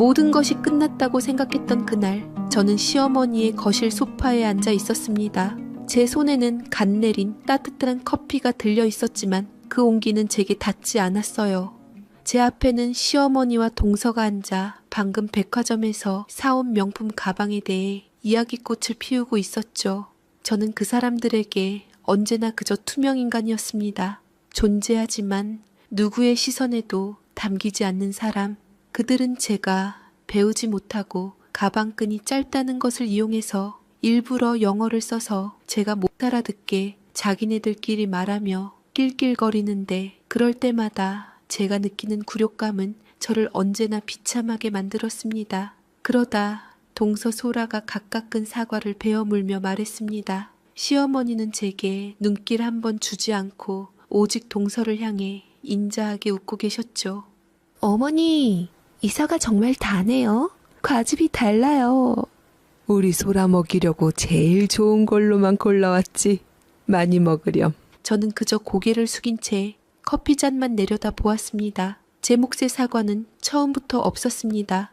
모든 것이 끝났다고 생각했던 그날, 저는 시어머니의 거실 소파에 앉아 있었습니다. 제 손에는 간 내린 따뜻한 커피가 들려 있었지만 그 온기는 제게 닿지 않았어요. 제 앞에는 시어머니와 동서가 앉아 방금 백화점에서 사온 명품 가방에 대해 이야기꽃을 피우고 있었죠. 저는 그 사람들에게 언제나 그저 투명인간이었습니다. 존재하지만 누구의 시선에도 담기지 않는 사람. 그들은 제가 배우지 못하고 가방끈이 짧다는 것을 이용해서 일부러 영어를 써서 제가 못 알아듣게 자기네들끼리 말하며 낄낄거리는데, 그럴 때마다 제가 느끼는 굴욕감은 저를 언제나 비참하게 만들었습니다. 그러다 동서 소라가 각각 끈 사과를 베어 물며 말했습니다. 시어머니는 제게 눈길 한 번 주지 않고 오직 동서를 향해 인자하게 웃고 계셨죠. 어머니, 이 사과 정말 다네요. 과즙이 달라요. 우리 소라 먹이려고 제일 좋은 걸로만 골라왔지. 많이 먹으렴. 저는 그저 고개를 숙인 채 커피잔만 내려다 보았습니다. 제 몫의 사과는 처음부터 없었습니다.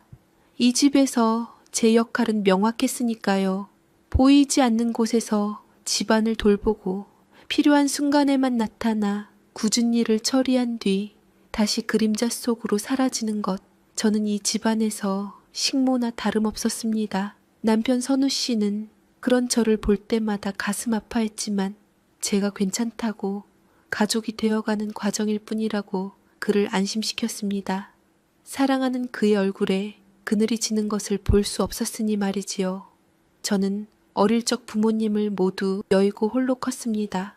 이 집에서 제 역할은 명확했으니까요. 보이지 않는 곳에서 집안을 돌보고 필요한 순간에만 나타나 굳은 일을 처리한 뒤 다시 그림자 속으로 사라지는 것. 저는 이 집안에서 식모나 다름없었습니다. 남편 선우 씨는 그런 저를 볼 때마다 가슴 아파했지만 제가 괜찮다고, 가족이 되어가는 과정일 뿐이라고 그를 안심시켰습니다. 사랑하는 그의 얼굴에 그늘이 지는 것을 볼 수 없었으니 말이지요. 저는 어릴 적 부모님을 모두 여의고 홀로 컸습니다.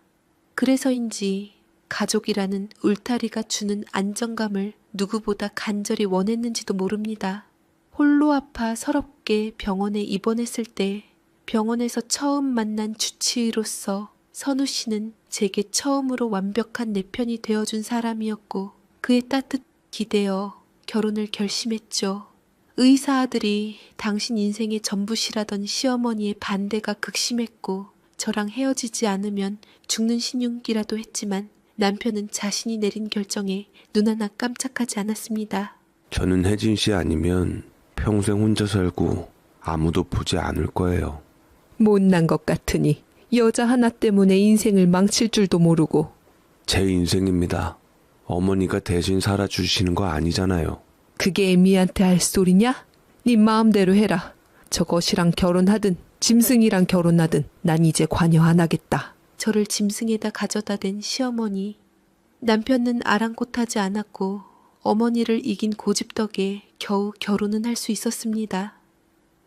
그래서인지 가족이라는 울타리가 주는 안정감을 누구보다 간절히 원했는지도 모릅니다. 홀로 아파 서럽게 병원에 입원했을 때 병원에서 처음 만난 주치의로서 선우 씨는 제게 처음으로 완벽한 내 편이 되어준 사람이었고, 그의 따뜻 기대어 결혼을 결심했죠. 의사 아들이 당신 인생의 전부시라던 시어머니의 반대가 극심했고, 저랑 헤어지지 않으면 죽는 신용기라도 했지만 남편은 자신이 내린 결정에 눈 하나 깜짝하지 않았습니다. 저는 혜진 씨 아니면 평생 혼자 살고 아무도 보지 않을 거예요. 못난 것 같으니 여자 하나 때문에 인생을 망칠 줄도 모르고. 제 인생입니다. 어머니가 대신 살아주시는 거 아니잖아요. 그게 애미한테 할 소리냐? 네 마음대로 해라. 저것이랑 결혼하든 짐승이랑 결혼하든 난 이제 관여 안 하겠다. 저를 짐승에다 가져다 댄 시어머니. 남편은 아랑곳하지 않았고 어머니를 이긴 고집 덕에 겨우 결혼은 할 수 있었습니다.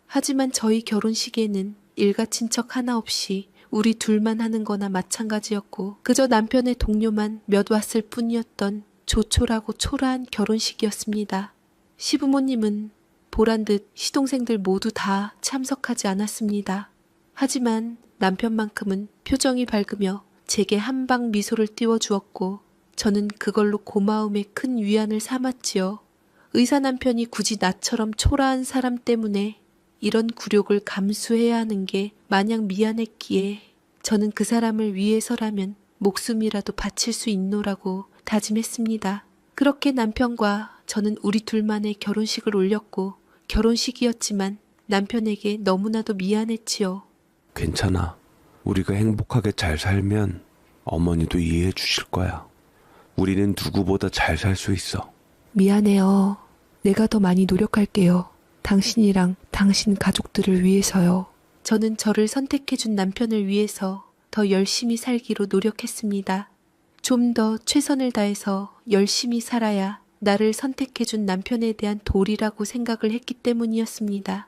하지만 저희 결혼식에는 일가 친척 하나 없이 우리 둘만 하는 거나 마찬가지였고, 그저 남편의 동료만 몇 왔을 뿐이었던 조촐하고 초라한 결혼식이었습니다. 시부모님은 보란듯 시동생들 모두 다 참석하지 않았습니다. 하지만 남편만큼은 표정이 밝으며 제게 한방 미소를 띄워주었고, 저는 그걸로 고마움에 큰 위안을 삼았지요. 의사 남편이 굳이 나처럼 초라한 사람 때문에 이런 굴욕을 감수해야 하는 게 마냥 미안했기에 저는 그 사람을 위해서라면 목숨이라도 바칠 수 있노라고 다짐했습니다. 그렇게 남편과 저는 우리 둘만의 결혼식을 올렸고, 결혼식이었지만 남편에게 너무나도 미안했지요. 괜찮아. 우리가 행복하게 잘 살면 어머니도 이해해 주실 거야. 우리는 누구보다 잘 살 수 있어. 미안해요. 내가 더 많이 노력할게요. 당신이랑 당신 가족들을 위해서요. 저는 저를 선택해준 남편을 위해서 더 열심히 살기로 노력했습니다. 좀 더 최선을 다해서 열심히 살아야 나를 선택해준 남편에 대한 도리라고 생각을 했기 때문이었습니다.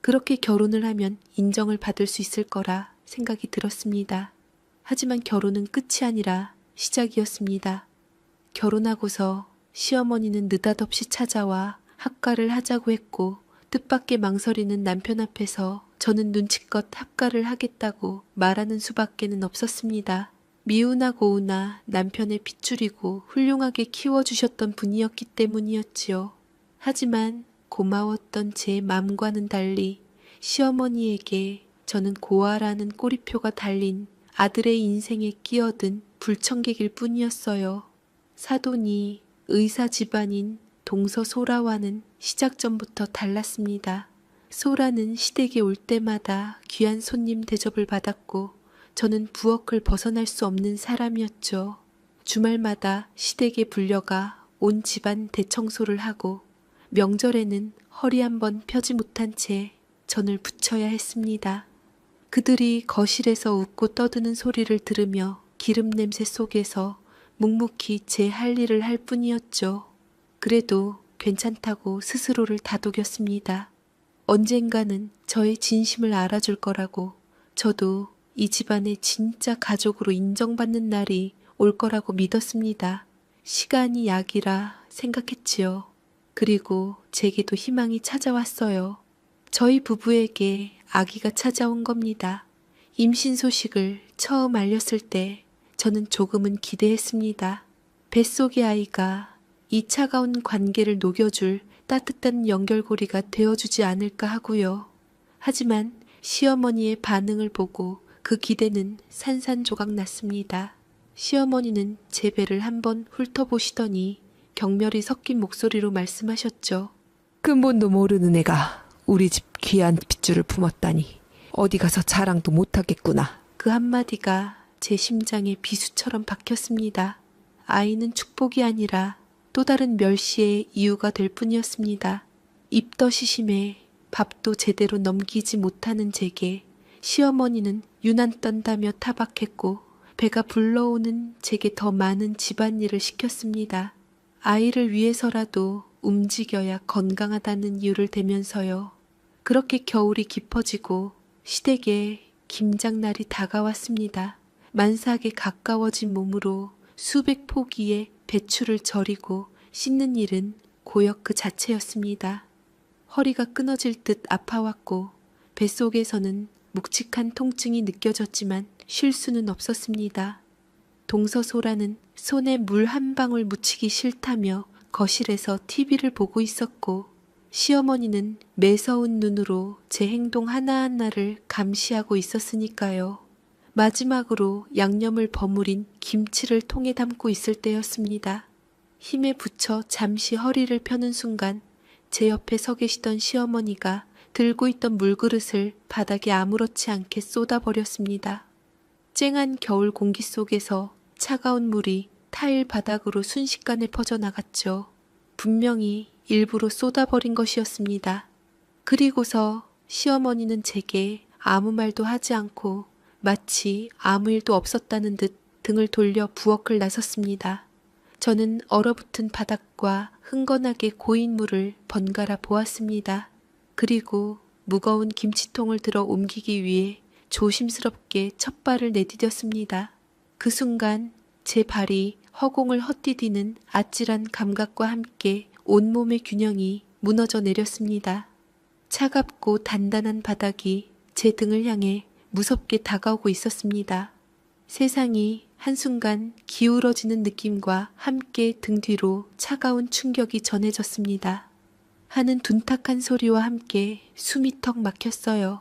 그렇게 결혼을 하면 인정을 받을 수 있을 거라 생각이 들었습니다. 하지만 결혼은 끝이 아니라 시작이었습니다. 결혼하고서 시어머니는 느닷없이 찾아와 합가를 하자고 했고, 뜻밖의 망설이는 남편 앞에서 저는 눈치껏 합가를 하겠다고 말하는 수밖에는 없었습니다. 미우나 고우나 남편의 핏줄이고 훌륭하게 키워주셨던 분이었기 때문이었지요. 하지만 고마웠던 제 맘과는 달리 시어머니에게 저는 고아라는 꼬리표가 달린 아들의 인생에 끼어든 불청객일 뿐이었어요. 사돈이 의사 집안인 동서 소라와는 시작 전부터 달랐습니다. 소라는 시댁에 올 때마다 귀한 손님 대접을 받았고 저는 부엌을 벗어날 수 없는 사람이었죠. 주말마다 시댁에 불려가 온 집안 대청소를 하고 명절에는 허리 한번 펴지 못한 채 전을 붙여야 했습니다. 그들이 거실에서 웃고 떠드는 소리를 들으며 기름 냄새 속에서 묵묵히 제 할 일을 할 뿐이었죠. 그래도 괜찮다고 스스로를 다독였습니다. 언젠가는 저의 진심을 알아줄 거라고, 저도 이 집안의 진짜 가족으로 인정받는 날이 올 거라고 믿었습니다. 시간이 약이라 생각했지요. 그리고 제게도 희망이 찾아왔어요. 저희 부부에게 아기가 찾아온 겁니다. 임신 소식을 처음 알렸을 때 저는 조금은 기대했습니다. 뱃속의 아이가 이 차가운 관계를 녹여줄 따뜻한 연결고리가 되어주지 않을까 하고요. 하지만 시어머니의 반응을 보고 그 기대는 산산조각 났습니다. 시어머니는 제 배를 한번 훑어보시더니 경멸이 섞인 목소리로 말씀하셨죠. 근본도 모르는 애가 우리 집 귀한 핏줄을 품었다니 어디 가서 자랑도 못하겠구나. 그 한마디가 제 심장에 비수처럼 박혔습니다. 아이는 축복이 아니라 또 다른 멸시의 이유가 될 뿐이었습니다. 입덧이심에 밥도 제대로 넘기지 못하는 제게 시어머니는 유난 떤다며 타박했고 배가 불러오는 제게 더 많은 집안일을 시켰습니다. 아이를 위해서라도 움직여야 건강하다는 이유를 대면서요. 그렇게 겨울이 깊어지고 시댁에 김장날이 다가왔습니다. 만삭에 가까워진 몸으로 수백 포기의 배추를 절이고 씻는 일은 고역 그 자체였습니다. 허리가 끊어질 듯 아파왔고 뱃속에서는 묵직한 통증이 느껴졌지만 쉴 수는 없었습니다. 동서소라는 손에 물 한 방울 묻히기 싫다며 거실에서 TV를 보고 있었고 시어머니는 매서운 눈으로 제 행동 하나하나를 감시하고 있었으니까요. 마지막으로 양념을 버무린 김치를 통에 담고 있을 때였습니다. 힘에 부쳐 잠시 허리를 펴는 순간 제 옆에 서 계시던 시어머니가 들고 있던 물그릇을 바닥에 아무렇지 않게 쏟아버렸습니다. 쨍한 겨울 공기 속에서 차가운 물이 타일 바닥으로 순식간에 퍼져나갔죠. 분명히 일부러 쏟아버린 것이었습니다. 그리고서 시어머니는 제게 아무 말도 하지 않고 마치 아무 일도 없었다는 듯 등을 돌려 부엌을 나섰습니다. 저는 얼어붙은 바닥과 흥건하게 고인 물을 번갈아 보았습니다. 그리고 무거운 김치통을 들어 옮기기 위해 조심스럽게 첫 발을 내디뎠습니다. 그 순간 제 발이 허공을 헛디디는 아찔한 감각과 함께 온몸의 균형이 무너져 내렸습니다. 차갑고 단단한 바닥이 제 등을 향해 무섭게 다가오고 있었습니다. 세상이 한순간 기울어지는 느낌과 함께 등 뒤로 차가운 충격이 전해졌습니다. 하는 둔탁한 소리와 함께 숨이 턱 막혔어요.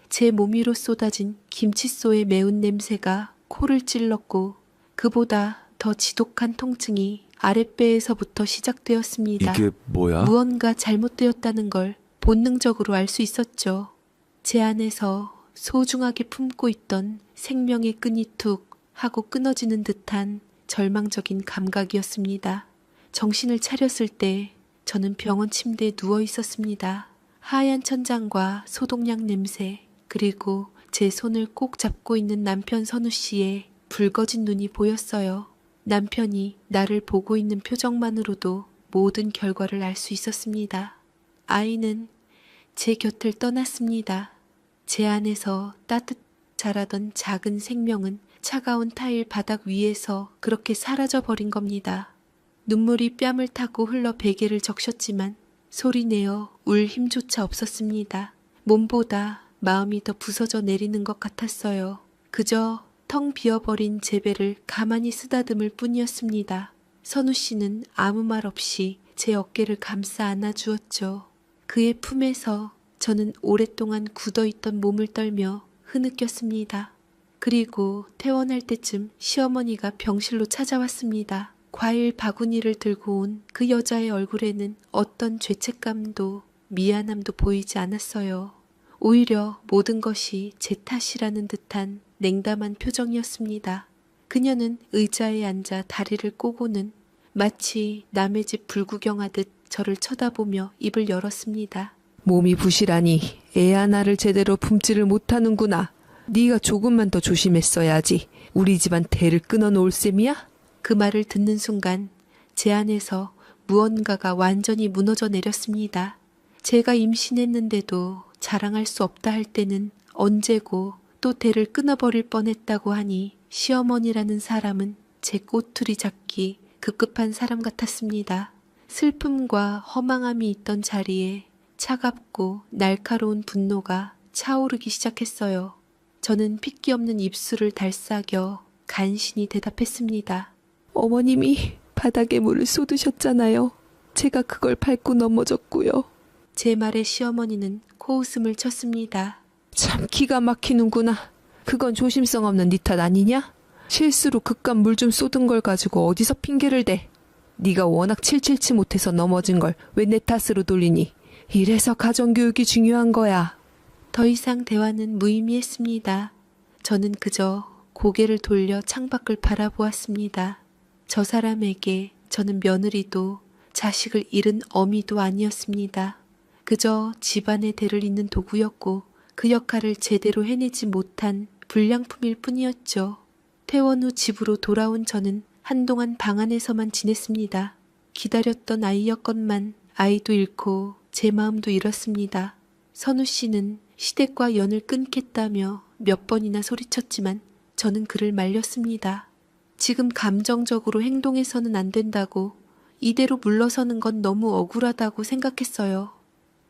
제 몸 위로 쏟아진 김칫소의 매운 냄새가 코를 찔렀고 그보다 더 지독한 통증이 아랫배에서부터 시작되었습니다. 이게 뭐야? 무언가 잘못되었다는 걸 본능적으로 알 수 있었죠. 제 안에서 소중하게 품고 있던 생명의 끈이 툭 하고 끊어지는 듯한 절망적인 감각이었습니다. 정신을 차렸을 때 저는 병원 침대에 누워 있었습니다. 하얀 천장과 소독약 냄새, 그리고 제 손을 꼭 잡고 있는 남편 선우 씨의 붉어진 눈이 보였어요. 남편이 나를 보고 있는 표정만으로도 모든 결과를 알 수 있었습니다. 아이는 제 곁을 떠났습니다. 제 안에서 따뜻 자라던 작은 생명은 차가운 타일 바닥 위에서 그렇게 사라져버린 겁니다. 눈물이 뺨을 타고 흘러 베개를 적셨지만 소리내어 울 힘조차 없었습니다. 몸보다 마음이 더 부서져 내리는 것 같았어요. 그저 텅 비어버린 제 배를 가만히 쓰다듬을 뿐이었습니다. 선우 씨는 아무 말 없이 제 어깨를 감싸 안아주었죠. 그의 품에서 저는 오랫동안 굳어있던 몸을 떨며 흐느꼈습니다. 그리고 퇴원할 때쯤 시어머니가 병실로 찾아왔습니다. 과일 바구니를 들고 온 그 여자의 얼굴에는 어떤 죄책감도 미안함도 보이지 않았어요. 오히려 모든 것이 제 탓이라는 듯한 냉담한 표정이었습니다. 그녀는 의자에 앉아 다리를 꼬고는 마치 남의 집 불구경하듯 저를 쳐다보며 입을 열었습니다. 몸이 부실하니 애 하나를 제대로 품지를 못하는구나. 네가 조금만 더 조심했어야지. 우리 집안 대를 끊어놓을 셈이야? 그 말을 듣는 순간 제 안에서 무언가가 완전히 무너져 내렸습니다. 제가 임신했는데도 자랑할 수 없다 할 때는 언제고 또 대를 끊어버릴 뻔했다고 하니 시어머니라는 사람은 제 꼬투리 잡기 급급한 사람 같았습니다. 슬픔과 허망함이 있던 자리에 차갑고 날카로운 분노가 차오르기 시작했어요. 저는 핏기 없는 입술을 달싸겨 간신히 대답했습니다. 어머님이 바닥에 물을 쏟으셨잖아요. 제가 그걸 밟고 넘어졌고요. 제 말에 시어머니는 코웃음을 쳤습니다. 참 기가 막히는구나. 그건 조심성 없는 네 탓 아니냐? 실수로 그깟 물 좀 쏟은 걸 가지고 어디서 핑계를 대. 네가 워낙 칠칠치 못해서 넘어진 걸 왜 내 탓으로 돌리니. 이래서 가정교육이 중요한 거야. 더 이상 대화는 무의미했습니다. 저는 그저 고개를 돌려 창밖을 바라보았습니다. 저 사람에게 저는 며느리도 자식을 잃은 어미도 아니었습니다. 그저 집안의 대를 잇는 도구였고 그 역할을 제대로 해내지 못한 불량품일 뿐이었죠. 퇴원 후 집으로 돌아온 저는 한동안 방 안에서만 지냈습니다. 기다렸던 아이였건만 아이도 잃고 제 마음도 잃었습니다. 선우 씨는 시댁과 연을 끊겠다며 몇 번이나 소리쳤지만 저는 그를 말렸습니다. 지금 감정적으로 행동해서는 안 된다고, 이대로 물러서는 건 너무 억울하다고 생각했어요.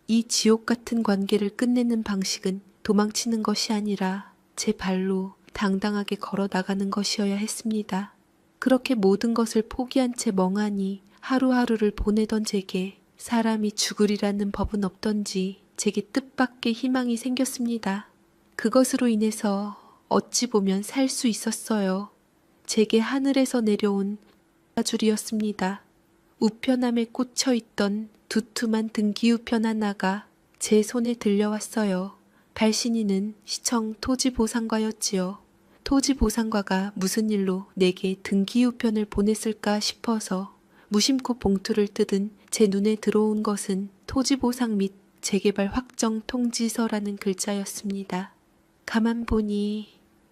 이 지옥 같은 관계를 끝내는 방식은 도망치는 것이 아니라 제 발로 당당하게 걸어 나가는 것이어야 했습니다. 그렇게 모든 것을 포기한 채 멍하니 하루하루를 보내던 제게 사람이 죽으리라는 법은 없던지 제게 뜻밖의 희망이 생겼습니다. 그것으로 인해서 어찌 보면 살 수 있었어요. 제게 하늘에서 내려온 줄이었습니다. 우편함에 꽂혀 있던 두툼한 등기우편 하나가 제 손에 들려왔어요. 발신인은 시청 토지보상과였지요. 토지보상과가 무슨 일로 내게 등기우편을 보냈을까 싶어서 무심코 봉투를 뜯은 제 눈에 들어온 것은 토지보상 및 재개발 확정 통지서라는 글자였습니다. 가만 보니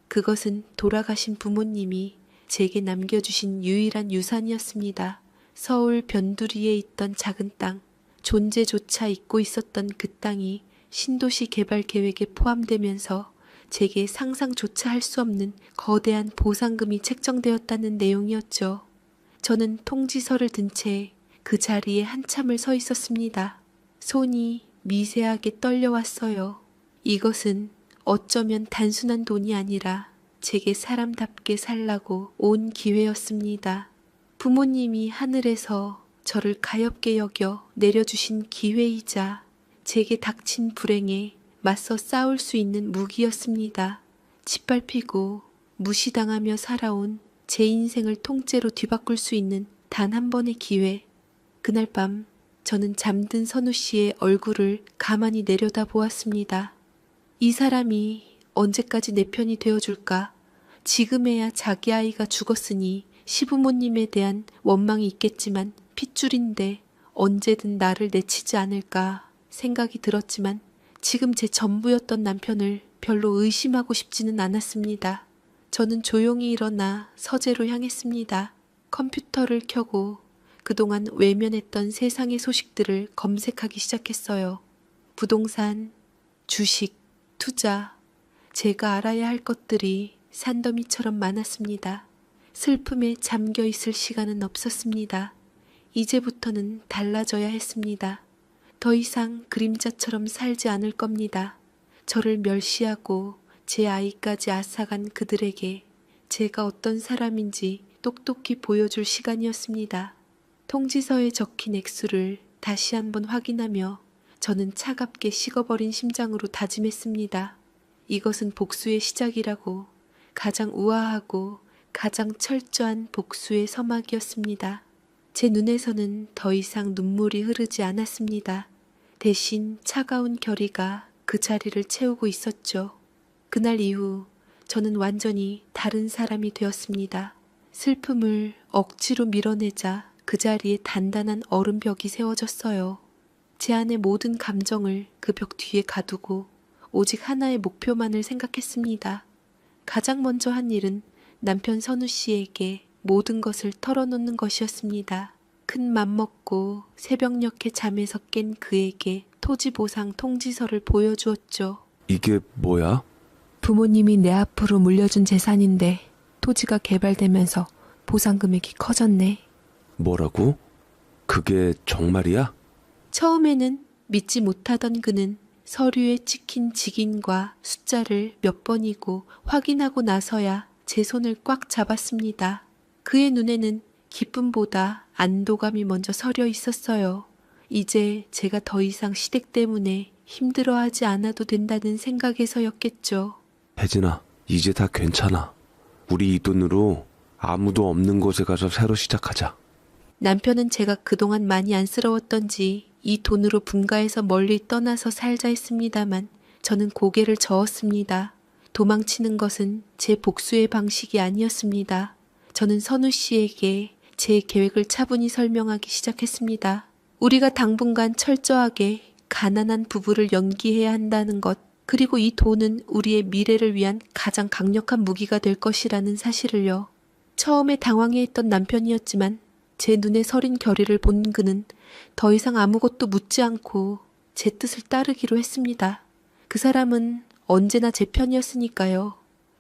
그것은 돌아가신 부모님이 제게 남겨주신 유일한 유산이었습니다. 서울 변두리에 있던 작은 땅, 존재조차 잊고 있었던 그 땅이 신도시 개발 계획에 포함되면서 제게 상상조차 할 수 없는 거대한 보상금이 책정되었다는 내용이었죠. 저는 통지서를 든 채 그 자리에 한참을 서 있었습니다. 손이 미세하게 떨려왔어요. 이것은 어쩌면 단순한 돈이 아니라 제게 사람답게 살라고 온 기회였습니다. 부모님이 하늘에서 저를 가엾게 여겨 내려주신 기회이자 제게 닥친 불행에 맞서 싸울 수 있는 무기였습니다. 짓밟히고 무시당하며 살아온 제 인생을 통째로 뒤바꿀 수 있는 단 한 번의 기회. 그날 밤 저는 잠든 선우 씨의 얼굴을 가만히 내려다 보았습니다. 이 사람이 언제까지 내 편이 되어줄까? 지금에야 자기 아이가 죽었으니 시부모님에 대한 원망이 있겠지만 핏줄인데 언제든 나를 내치지 않을까 생각이 들었지만 지금 제 전부였던 남편을 별로 의심하고 싶지는 않았습니다. 저는 조용히 일어나 서재로 향했습니다. 컴퓨터를 켜고 그동안 외면했던 세상의 소식들을 검색하기 시작했어요. 부동산, 주식, 투자, 제가 알아야 할 것들이 산더미처럼 많았습니다. 슬픔에 잠겨 있을 시간은 없었습니다. 이제부터는 달라져야 했습니다. 더 이상 그림자처럼 살지 않을 겁니다. 저를 멸시하고 제 아이까지 앗아간 그들에게 제가 어떤 사람인지 똑똑히 보여줄 시간이었습니다. 통지서에 적힌 액수를 다시 한번 확인하며 저는 차갑게 식어버린 심장으로 다짐했습니다. 이것은 복수의 시작이라고, 가장 우아하고 가장 철저한 복수의 서막이었습니다. 제 눈에서는 더 이상 눈물이 흐르지 않았습니다. 대신 차가운 결의가 그 자리를 채우고 있었죠. 그날 이후 저는 완전히 다른 사람이 되었습니다. 슬픔을 억지로 밀어내자 그 자리에 단단한 얼음벽이 세워졌어요. 제 안의 모든 감정을 그 벽 뒤에 가두고 오직 하나의 목표만을 생각했습니다. 가장 먼저 한 일은 남편 선우 씨에게 모든 것을 털어놓는 것이었습니다. 큰 맘 먹고 새벽녘에 잠에서 깬 그에게 토지 보상 통지서를 보여주었죠. 이게 뭐야? 부모님이 내 앞으로 물려준 재산인데 토지가 개발되면서 보상 금액이 커졌네. 뭐라고? 그게 정말이야? 처음에는 믿지 못하던 그는 서류에 찍힌 직인과 숫자를 몇 번이고 확인하고 나서야 제 손을 꽉 잡았습니다. 그의 눈에는 기쁨보다 안도감이 먼저 서려 있었어요. 이제 제가 더 이상 시댁 때문에 힘들어하지 않아도 된다는 생각에서였겠죠. 혜진아, 이제 다 괜찮아. 우리 이 돈으로 아무도 없는 곳에 가서 새로 시작하자. 남편은 제가 그동안 많이 안쓰러웠던지 이 돈으로 분가해서 멀리 떠나서 살자 했습니다만 저는 고개를 저었습니다. 도망치는 것은 제 복수의 방식이 아니었습니다. 저는 선우 씨에게 제 계획을 차분히 설명하기 시작했습니다. 우리가 당분간 철저하게 가난한 부부를 연기해야 한다는 것, 그리고 이 돈은 우리의 미래를 위한 가장 강력한 무기가 될 것이라는 사실을요. 처음에 당황해했던 남편이었지만 제 눈에 서린 결의를 본 그는 더 이상 아무것도 묻지 않고 제 뜻을 따르기로 했습니다. 그 사람은 언제나 제 편이었으니까요.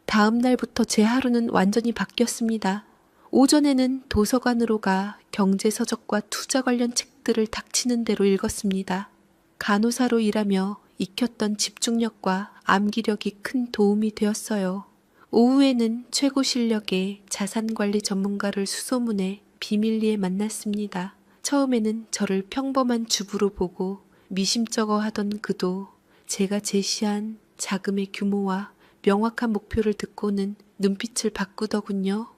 다음 날부터 제 하루는 완전히 바뀌었습니다. 오전에는 도서관으로 가 경제서적과 투자 관련 책들을 닥치는 대로 읽었습니다. 간호사로 일하며 익혔던 집중력과 암기력이 큰 도움이 되었어요. 오후에는 최고 실력의 자산관리 전문가를 수소문해 비밀리에 만났습니다. 처음에는 저를 평범한 주부로 보고 미심쩍어 하던 그도 제가 제시한 자금의 규모와 명확한 목표를 듣고는 눈빛을 바꾸더군요.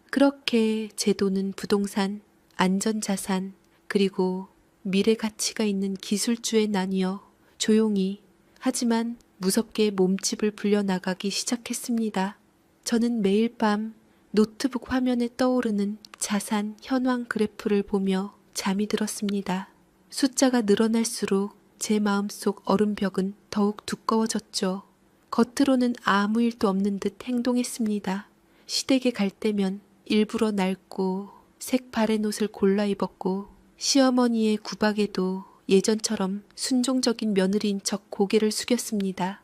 그렇게 제 돈은 부동산, 안전자산, 그리고 미래 가치가 있는 기술주에 나뉘어 조용히 하지만 무섭게 몸집을 불려나가기 시작했습니다. 저는 매일 밤 노트북 화면에 떠오르는 자산 현황 그래프를 보며 잠이 들었습니다. 숫자가 늘어날수록 제 마음속 얼음벽은 더욱 두꺼워졌죠. 겉으로는 아무 일도 없는 듯 행동했습니다. 시댁에 갈 때면 일부러 낡고 색 바랜 옷을 골라 입었고 시어머니의 구박에도 예전처럼 순종적인 며느리인 척 고개를 숙였습니다.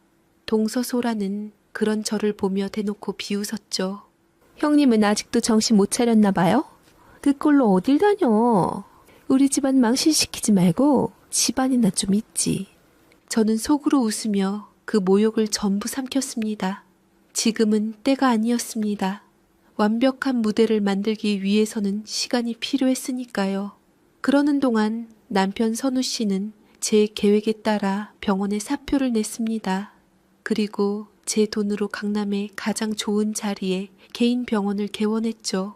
동서소라는 그런 저를 보며 대놓고 비웃었죠. 형님은 아직도 정신 못 차렸나 봐요? 그 꼴로 어딜 다녀? 우리 집안 망신시키지 말고 집안이나 좀 있지. 저는 속으로 웃으며 그 모욕을 전부 삼켰습니다. 지금은 때가 아니었습니다. 완벽한 무대를 만들기 위해서는 시간이 필요했으니까요. 그러는 동안 남편 선우 씨는 제 계획에 따라 병원에 사표를 냈습니다. 그리고 제 돈으로 강남의 가장 좋은 자리에 개인 병원을 개원했죠.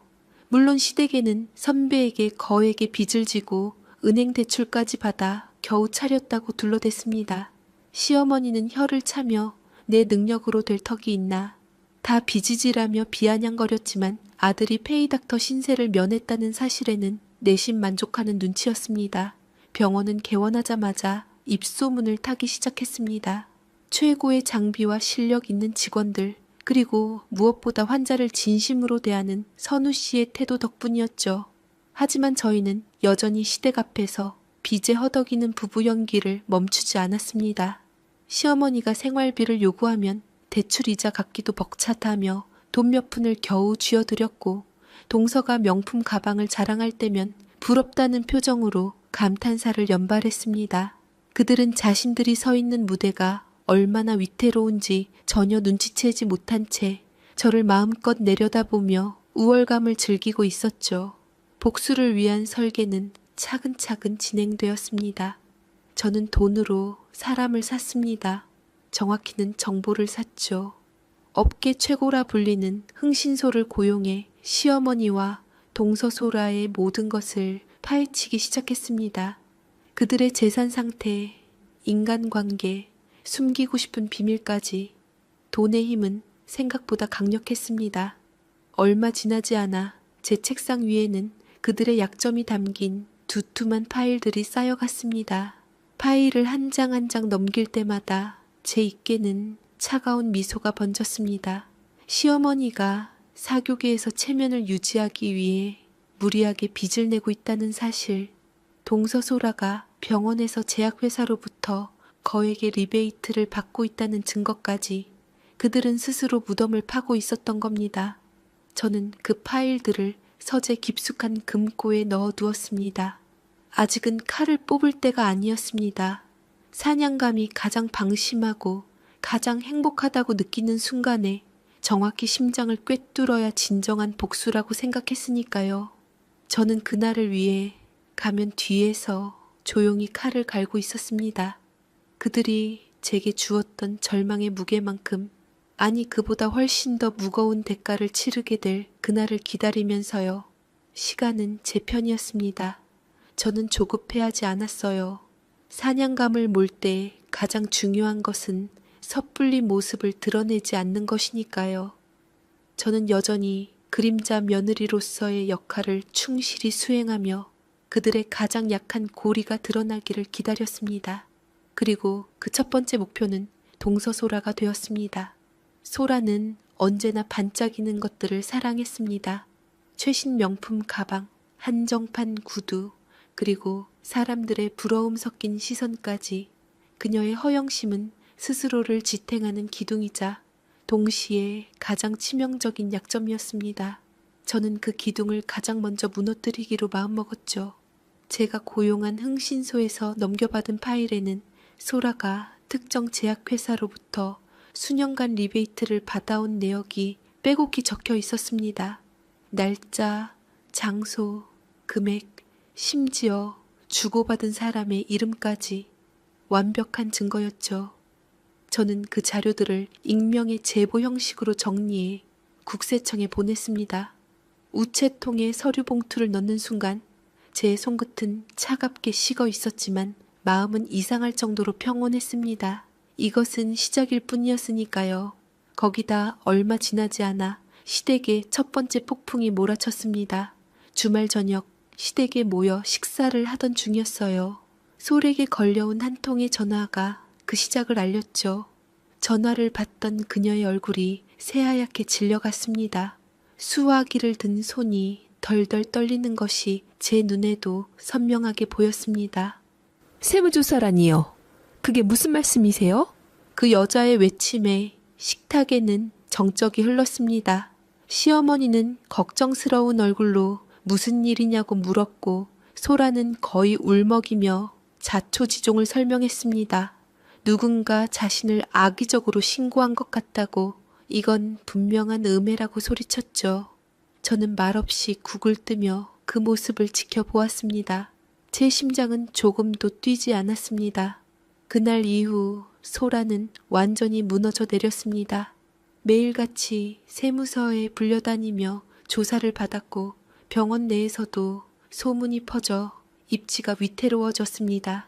물론 시댁에는 선배에게 거액의 빚을 지고 은행 대출까지 받아 겨우 차렸다고 둘러댔습니다. 시어머니는 혀를 차며 내 능력으로 될 턱이 있나. 다 빚이지라며 비아냥거렸지만 아들이 페이닥터 신세를 면했다는 사실에는 내심 만족하는 눈치였습니다. 병원은 개원하자마자 입소문을 타기 시작했습니다. 최고의 장비와 실력 있는 직원들, 그리고 무엇보다 환자를 진심으로 대하는 선우 씨의 태도 덕분이었죠. 하지만 저희는 여전히 시댁 앞에서 빚에 허덕이는 부부 연기를 멈추지 않았습니다. 시어머니가 생활비를 요구하면 대출이자 갚기도 벅차다며 돈 몇 푼을 겨우 쥐어드렸고 동서가 명품 가방을 자랑할 때면 부럽다는 표정으로 감탄사를 연발했습니다. 그들은 자신들이 서 있는 무대가 얼마나 위태로운지 전혀 눈치채지 못한 채 저를 마음껏 내려다보며 우월감을 즐기고 있었죠. 복수를 위한 설계는 차근차근 진행되었습니다. 저는 돈으로 사람을 샀습니다. 정확히는 정보를 샀죠. 업계 최고라 불리는 흥신소를 고용해 시어머니와 동서소라의 모든 것을 파헤치기 시작했습니다. 그들의 재산 상태, 인간관계, 숨기고 싶은 비밀까지 돈의 힘은 생각보다 강력했습니다. 얼마 지나지 않아 제 책상 위에는 그들의 약점이 담긴 두툼한 파일들이 쌓여갔습니다. 파일을 한 장 한 장 넘길 때마다 제 입에는 차가운 미소가 번졌습니다. 시어머니가 사교계에서 체면을 유지하기 위해 무리하게 빚을 내고 있다는 사실, 동서소라가 병원에서 제약회사로부터 거액의 리베이트를 받고 있다는 증거까지 그들은 스스로 무덤을 파고 있었던 겁니다. 저는 그 파일들을 서재 깊숙한 금고에 넣어두었습니다. 아직은 칼을 뽑을 때가 아니었습니다. 사냥감이 가장 방심하고 가장 행복하다고 느끼는 순간에 정확히 심장을 꿰뚫어야 진정한 복수라고 생각했으니까요. 저는 그날을 위해 가면 뒤에서 조용히 칼을 갈고 있었습니다. 그들이 제게 주었던 절망의 무게만큼, 아니 그보다 훨씬 더 무거운 대가를 치르게 될 그날을 기다리면서요. 시간은 제 편이었습니다. 저는 조급해하지 않았어요. 사냥감을 몰 때 가장 중요한 것은 섣불리 모습을 드러내지 않는 것이니까요. 저는 여전히 그림자 며느리로서의 역할을 충실히 수행하며 그들의 가장 약한 고리가 드러나기를 기다렸습니다. 그리고 그 첫 번째 목표는 동서소라가 되었습니다. 소라는 언제나 반짝이는 것들을 사랑했습니다. 최신 명품 가방, 한정판 구두, 그리고 사람들의 부러움 섞인 시선까지. 그녀의 허영심은 스스로를 지탱하는 기둥이자 동시에 가장 치명적인 약점이었습니다. 저는 그 기둥을 가장 먼저 무너뜨리기로 마음먹었죠. 제가 고용한 흥신소에서 넘겨받은 파일에는 소라가 특정 제약회사로부터 수년간 리베이트를 받아온 내역이 빼곡히 적혀 있었습니다. 날짜, 장소, 금액, 심지어 주고받은 사람의 이름까지 완벽한 증거였죠. 저는 그 자료들을 익명의 제보 형식으로 정리해 국세청에 보냈습니다. 우체통에 서류 봉투를 넣는 순간 제 손끝은 차갑게 식어 있었지만 마음은 이상할 정도로 평온했습니다. 이것은 시작일 뿐이었으니까요. 거기다 얼마 지나지 않아 시댁에 첫 번째 폭풍이 몰아쳤습니다. 주말 저녁 시댁에 모여 식사를 하던 중이었어요. 솔에게 걸려온 한 통의 전화가 그 시작을 알렸죠. 전화를 받던 그녀의 얼굴이 새하얗게 질려갔습니다. 수화기를 든 손이 덜덜 떨리는 것이 제 눈에도 선명하게 보였습니다. 세무조사라니요. 그게 무슨 말씀이세요? 그 여자의 외침에 식탁에는 정적이 흘렀습니다. 시어머니는 걱정스러운 얼굴로 무슨 일이냐고 물었고 소라는 거의 울먹이며 자초지종을 설명했습니다. 누군가 자신을 악의적으로 신고한 것 같다고. 이건 분명한 음해라고 소리쳤죠. 저는 말없이 국을 뜨며 그 모습을 지켜보았습니다. 제 심장은 조금도 뛰지 않았습니다. 그날 이후 소라는 완전히 무너져 내렸습니다. 매일같이 세무서에 불려다니며 조사를 받았고 병원 내에서도 소문이 퍼져 입지가 위태로워졌습니다.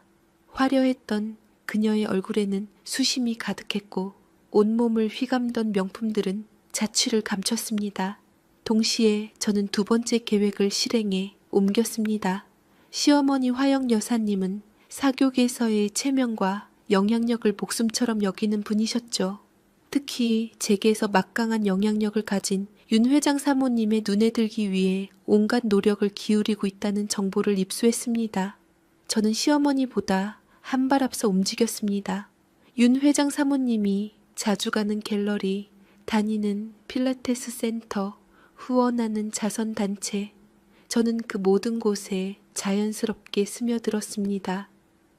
화려했던 그녀의 얼굴에는 수심이 가득했고 온몸을 휘감던 명품들은 자취를 감췄습니다. 동시에 저는 두 번째 계획을 실행해 옮겼습니다. 시어머니 화영 여사님은 사교계에서의 체면과 영향력을 목숨처럼 여기는 분이셨죠. 특히 제게에서 막강한 영향력을 가진 윤 회장 사모님의 눈에 들기 위해 온갖 노력을 기울이고 있다는 정보를 입수했습니다. 저는 시어머니보다 한 발 앞서 움직였습니다. 윤 회장 사모님이 자주 가는 갤러리, 다니는 필라테스 센터, 후원하는 자선단체, 저는 그 모든 곳에 자연스럽게 스며들었습니다.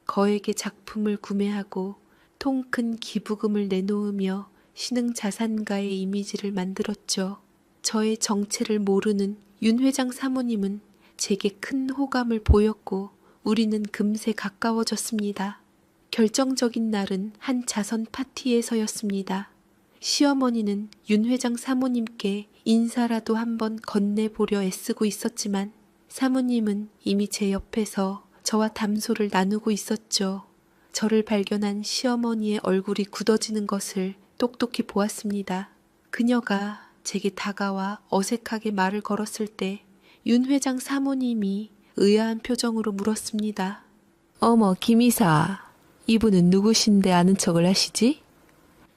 거액의 작품을 구매하고 통큰 기부금을 내놓으며 신흥자산가의 이미지를 만들었죠. 저의 정체를 모르는 윤 회장 사모님은 제게 큰 호감을 보였고 우리는 금세 가까워졌습니다. 결정적인 날은 한 자선 파티에서였습니다. 시어머니는 윤 회장 사모님께 인사라도 한번 건네보려 애쓰고 있었지만 사모님은 이미 제 옆에서 저와 담소를 나누고 있었죠. 저를 발견한 시어머니의 얼굴이 굳어지는 것을 똑똑히 보았습니다. 그녀가 제게 다가와 어색하게 말을 걸었을 때 윤 회장 사모님이 의아한 표정으로 물었습니다. 어머, 김이사. 이분은 누구신데 아는 척을 하시지?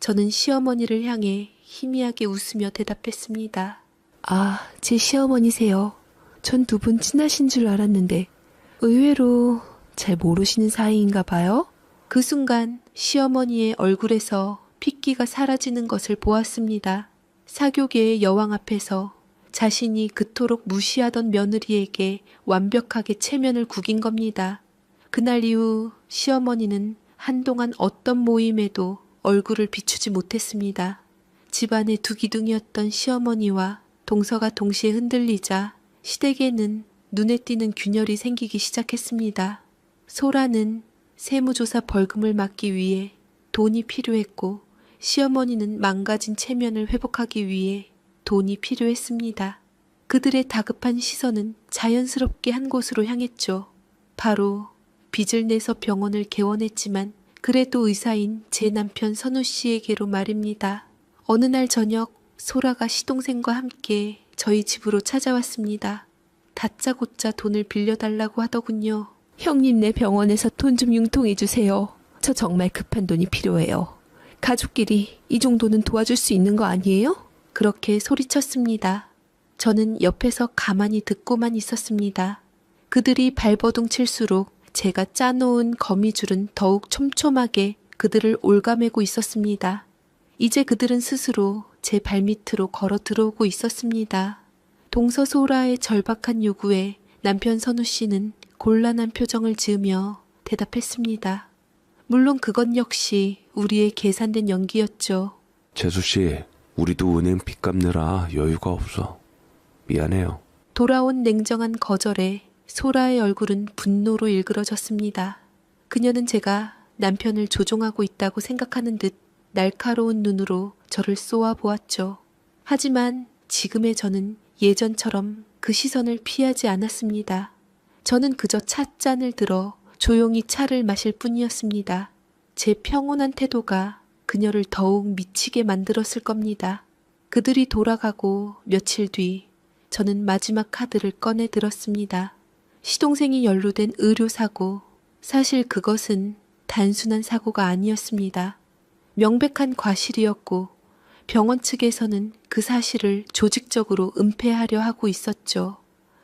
저는 시어머니를 향해 희미하게 웃으며 대답했습니다. 아, 제 시어머니세요. 전 두 분 친하신 줄 알았는데 의외로 잘 모르시는 사이인가 봐요? 그 순간 시어머니의 얼굴에서 핏기가 사라지는 것을 보았습니다. 사교계의 여왕 앞에서 자신이 그토록 무시하던 며느리에게 완벽하게 체면을 구긴 겁니다. 그날 이후 시어머니는 한동안 어떤 모임에도 얼굴을 비추지 못했습니다. 집안의 두 기둥이었던 시어머니와 동서가 동시에 흔들리자 시댁에는 눈에 띄는 균열이 생기기 시작했습니다. 소라는 세무조사 벌금을 막기 위해 돈이 필요했고 시어머니는 망가진 체면을 회복하기 위해 돈이 필요했습니다. 그들의 다급한 시선은 자연스럽게 한 곳으로 향했죠. 바로 빚을 내서 병원을 개원했지만 그래도 의사인 제 남편 선우 씨에게로 말입니다. 어느 날 저녁 소라가 시동생과 함께 저희 집으로 찾아왔습니다. 다짜고짜 돈을 빌려달라고 하더군요. 형님네 병원에서 돈 좀 융통해 주세요. 저 정말 급한 돈이 필요해요. 가족끼리 이 정도는 도와줄 수 있는 거 아니에요? 그렇게 소리쳤습니다. 저는 옆에서 가만히 듣고만 있었습니다. 그들이 발버둥 칠수록 제가 짜놓은 거미줄은 더욱 촘촘하게 그들을 올가매고 있었습니다. 이제 그들은 스스로 제 발밑으로 걸어 들어오고 있었습니다. 동서소라의 절박한 요구에 남편 선우 씨는 곤란한 표정을 지으며 대답했습니다. 물론 그건 역시 우리의 계산된 연기였죠. 재수 씨, 우리도 은행 빚 갚느라 여유가 없어. 미안해요. 돌아온 냉정한 거절에 소라의 얼굴은 분노로 일그러졌습니다. 그녀는 제가 남편을 조종하고 있다고 생각하는 듯 날카로운 눈으로 저를 쏘아 보았죠. 하지만 지금의 저는 예전처럼 그 시선을 피하지 않았습니다. 저는 그저 찻잔을 들어 조용히 차를 마실 뿐이었습니다. 제 평온한 태도가 그녀를 더욱 미치게 만들었을 겁니다. 그들이 돌아가고 며칠 뒤 저는 마지막 카드를 꺼내 들었습니다. 시동생이 연루된 의료사고, 사실 그것은 단순한 사고가 아니었습니다. 명백한 과실이었고 병원 측에서는 그 사실을 조직적으로 은폐하려 하고 있었죠.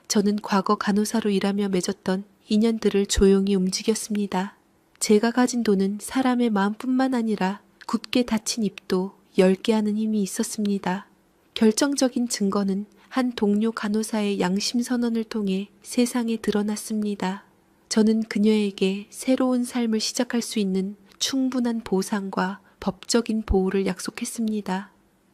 저는 과거 간호사로 일하며 맺었던 인연들을 조용히 움직였습니다. 제가 가진 돈은 사람의 마음뿐만 아니라 굳게 닫힌 입도 열게 하는 힘이 있었습니다. 결정적인 증거는 한 동료 간호사의 양심 선언을 통해 세상에 드러났습니다. 저는 그녀에게 새로운 삶을 시작할 수 있는 충분한 보상과 법적인 보호를 약속했습니다.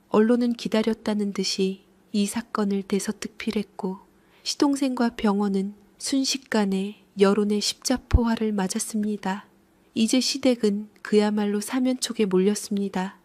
언론은 기다렸다는 듯이 이 사건을 대서특필했고 시동생과 병원은 순식간에 여론의 십자포화를 맞았습니다. 이제 시댁은 그야말로 사면촉에 몰렸습니다.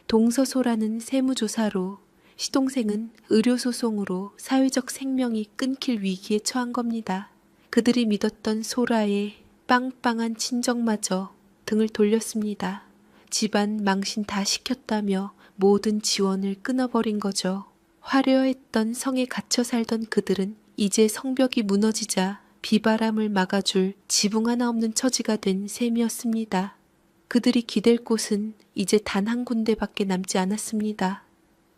동서소라는 세무조사로, 시동생은 의료소송으로 사회적 생명이 끊길 위기에 처한 겁니다. 그들이 믿었던 소라의 빵빵한 친정마저 등을 돌렸습니다. 집안 망신 다 시켰다며 모든 지원을 끊어버린 거죠. 화려했던 성에 갇혀 살던 그들은 이제 성벽이 무너지자 비바람을 막아줄 지붕 하나 없는 처지가 된 셈이었습니다. 그들이 기댈 곳은 이제 단 한 군데밖에 남지 않았습니다.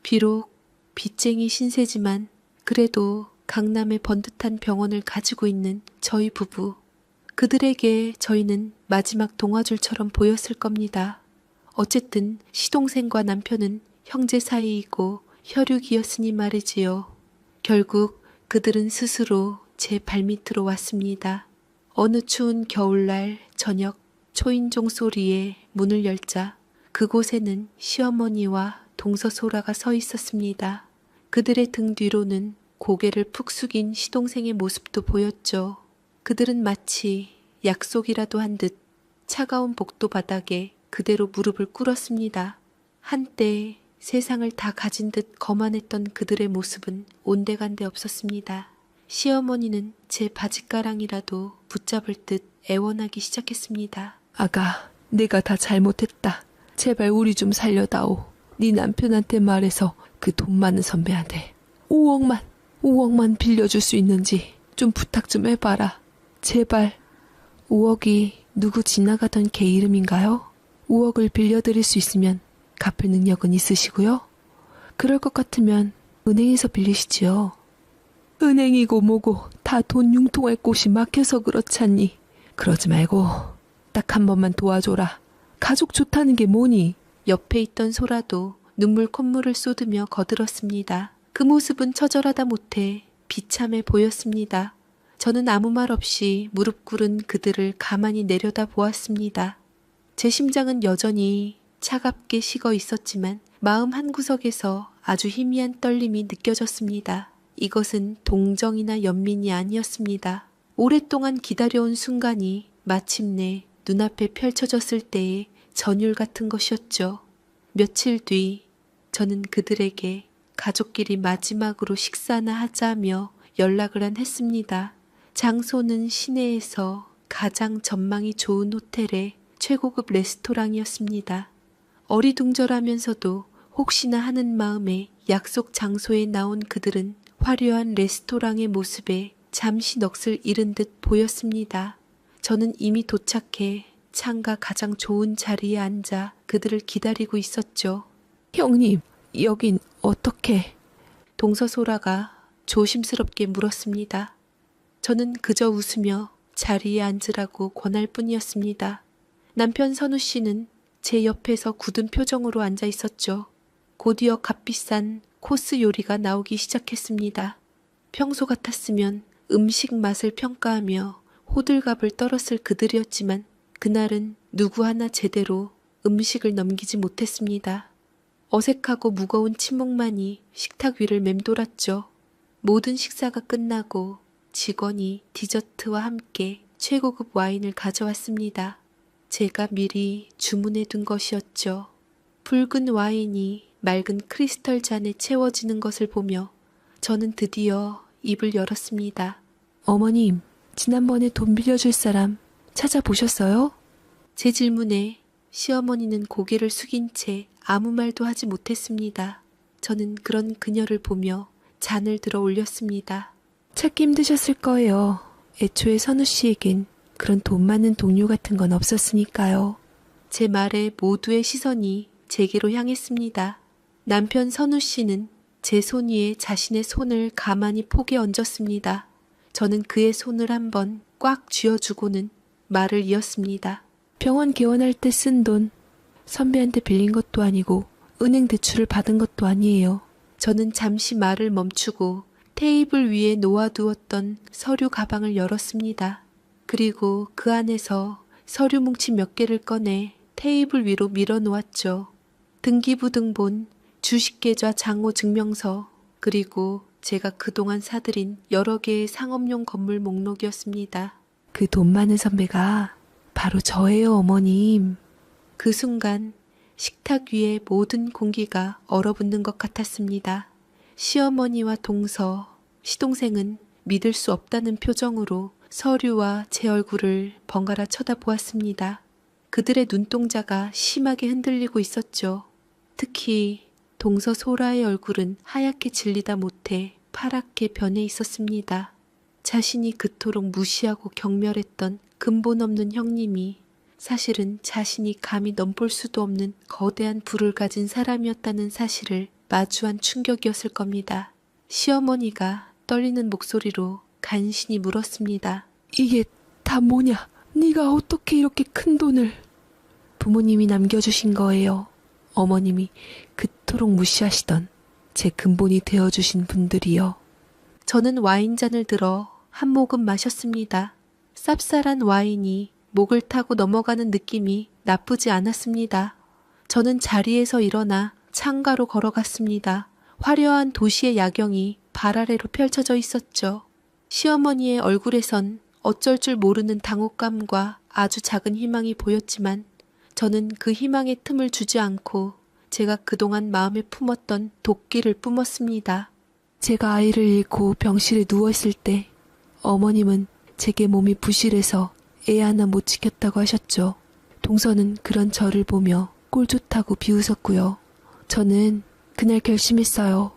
비록 빚쟁이 신세지만 그래도 강남의 번듯한 병원을 가지고 있는 저희 부부. 그들에게 저희는 마지막 동화줄처럼 보였을 겁니다. 어쨌든 시동생과 남편은 형제 사이이고 혈육이었으니 말이지요. 결국 그들은 스스로 제 발밑으로 왔습니다. 어느 추운 겨울날 저녁 초인종 소리에 문을 열자 그곳에는 시어머니와 동서소라가 서 있었습니다. 그들의 등 뒤로는 고개를 푹 숙인 시동생의 모습도 보였죠. 그들은 마치 약속이라도 한 듯 차가운 복도 바닥에 그대로 무릎을 꿇었습니다. 한때 세상을 다 가진 듯 거만했던 그들의 모습은 온데간데 없었습니다. 시어머니는 제 바짓가랑이라도 붙잡을 듯 애원하기 시작했습니다. 아가, 내가 다 잘못했다. 제발 우리 좀 살려다오. 네 남편한테 말해서 그 돈 많은 선배한테 5억만 빌려줄 수 있는지 좀 부탁 좀 해봐라. 제발. 5억이 누구 지나가던 개 이름인가요? 5억을 빌려드릴 수 있으면 갚을 능력은 있으시고요? 그럴 것 같으면 은행에서 빌리시지요. 은행이고 뭐고 다 돈 융통할 곳이 막혀서 그렇잖니. 그러지 말고 딱 한 번만 도와줘라. 가족 좋다는 게 뭐니? 옆에 있던 소라도 눈물 콧물을 쏟으며 거들었습니다. 그 모습은 처절하다 못해 비참해 보였습니다. 저는 아무 말 없이 무릎 꿇은 그들을 가만히 내려다 보았습니다. 제 심장은 여전히 차갑게 식어 있었지만 마음 한구석에서 아주 희미한 떨림이 느껴졌습니다. 이것은 동정이나 연민이 아니었습니다. 오랫동안 기다려온 순간이 마침내 눈앞에 펼쳐졌을 때의 전율 같은 것이었죠. 며칠 뒤 저는 그들에게 가족끼리 마지막으로 식사나 하자며 연락을 했습니다. 장소는 시내에서 가장 전망이 좋은 호텔의 최고급 레스토랑이었습니다. 어리둥절하면서도 혹시나 하는 마음에 약속 장소에 나온 그들은 화려한 레스토랑의 모습에 잠시 넋을 잃은 듯 보였습니다. 저는 이미 도착해 창가 가장 좋은 자리에 앉아 그들을 기다리고 있었죠. 형님, 여긴 어떻게? 동서소라가 조심스럽게 물었습니다. 저는 그저 웃으며 자리에 앉으라고 권할 뿐이었습니다. 남편 선우 씨는 제 옆에서 굳은 표정으로 앉아 있었죠. 곧이어 값비싼 코스 요리가 나오기 시작했습니다. 평소 같았으면 음식 맛을 평가하며 호들갑을 떨었을 그들이었지만 그날은 누구 하나 제대로 음식을 넘기지 못했습니다. 어색하고 무거운 침묵만이 식탁 위를 맴돌았죠. 모든 식사가 끝나고 직원이 디저트와 함께 최고급 와인을 가져왔습니다. 제가 미리 주문해 둔 것이었죠. 붉은 와인이 맑은 크리스털 잔에 채워지는 것을 보며 저는 드디어 입을 열었습니다. 어머님, 지난번에 돈 빌려줄 사람 찾아보셨어요? 제 질문에 시어머니는 고개를 숙인 채 아무 말도 하지 못했습니다. 저는 그런 그녀를 보며 잔을 들어 올렸습니다. 찾기 힘드셨을 거예요. 애초에 선우 씨에겐 그런 돈 많은 동료 같은 건 없었으니까요. 제 말에 모두의 시선이 제게로 향했습니다. 남편 선우 씨는 제 손 위에 자신의 손을 가만히 폭에 얹었습니다. 저는 그의 손을 한번 꽉 쥐어주고는 말을 이었습니다. 병원 개원할 때 쓴 돈, 선배한테 빌린 것도 아니고 은행 대출을 받은 것도 아니에요. 저는 잠시 말을 멈추고 테이블 위에 놓아두었던 서류 가방을 열었습니다. 그리고 그 안에서 서류 뭉치 몇 개를 꺼내 테이블 위로 밀어 놓았죠. 등기부 등본, 주식계좌 장호 증명서, 그리고 제가 그동안 사들인 여러 개의 상업용 건물 목록이었습니다. 그 돈 많은 선배가 바로 저예요, 어머님. 그 순간 식탁 위의 모든 공기가 얼어붙는 것 같았습니다. 시어머니와 동서, 시동생은 믿을 수 없다는 표정으로 서류와 제 얼굴을 번갈아 쳐다보았습니다. 그들의 눈동자가 심하게 흔들리고 있었죠. 특히 동서 소라의 얼굴은 하얗게 질리다 못해 파랗게 변해 있었습니다. 자신이 그토록 무시하고 경멸했던 근본 없는 형님이 사실은 자신이 감히 넘볼 수도 없는 거대한 부를 가진 사람이었다는 사실을 마주한 충격이었을 겁니다. 시어머니가 떨리는 목소리로 간신히 물었습니다. 이게 다 뭐냐? 네가 어떻게 이렇게 큰 돈을? 부모님이 남겨주신 거예요. 어머님이 그토록 무시하시던 제 근본이 되어주신 분들이요. 저는 와인잔을 들어 한 모금 마셨습니다. 쌉쌀한 와인이 목을 타고 넘어가는 느낌이 나쁘지 않았습니다. 저는 자리에서 일어나 창가로 걸어갔습니다. 화려한 도시의 야경이 발 아래로 펼쳐져 있었죠. 시어머니의 얼굴에선 어쩔 줄 모르는 당혹감과 아주 작은 희망이 보였지만 저는 그 희망의 틈을 주지 않고 제가 그동안 마음에 품었던 도끼를 뿜었습니다. 제가 아이를 잃고 병실에 누워있을 때 어머님은 제게 몸이 부실해서 애 하나 못 지켰다고 하셨죠. 동서는 그런 저를 보며 꼴 좋다고 비웃었고요. 저는 그날 결심했어요.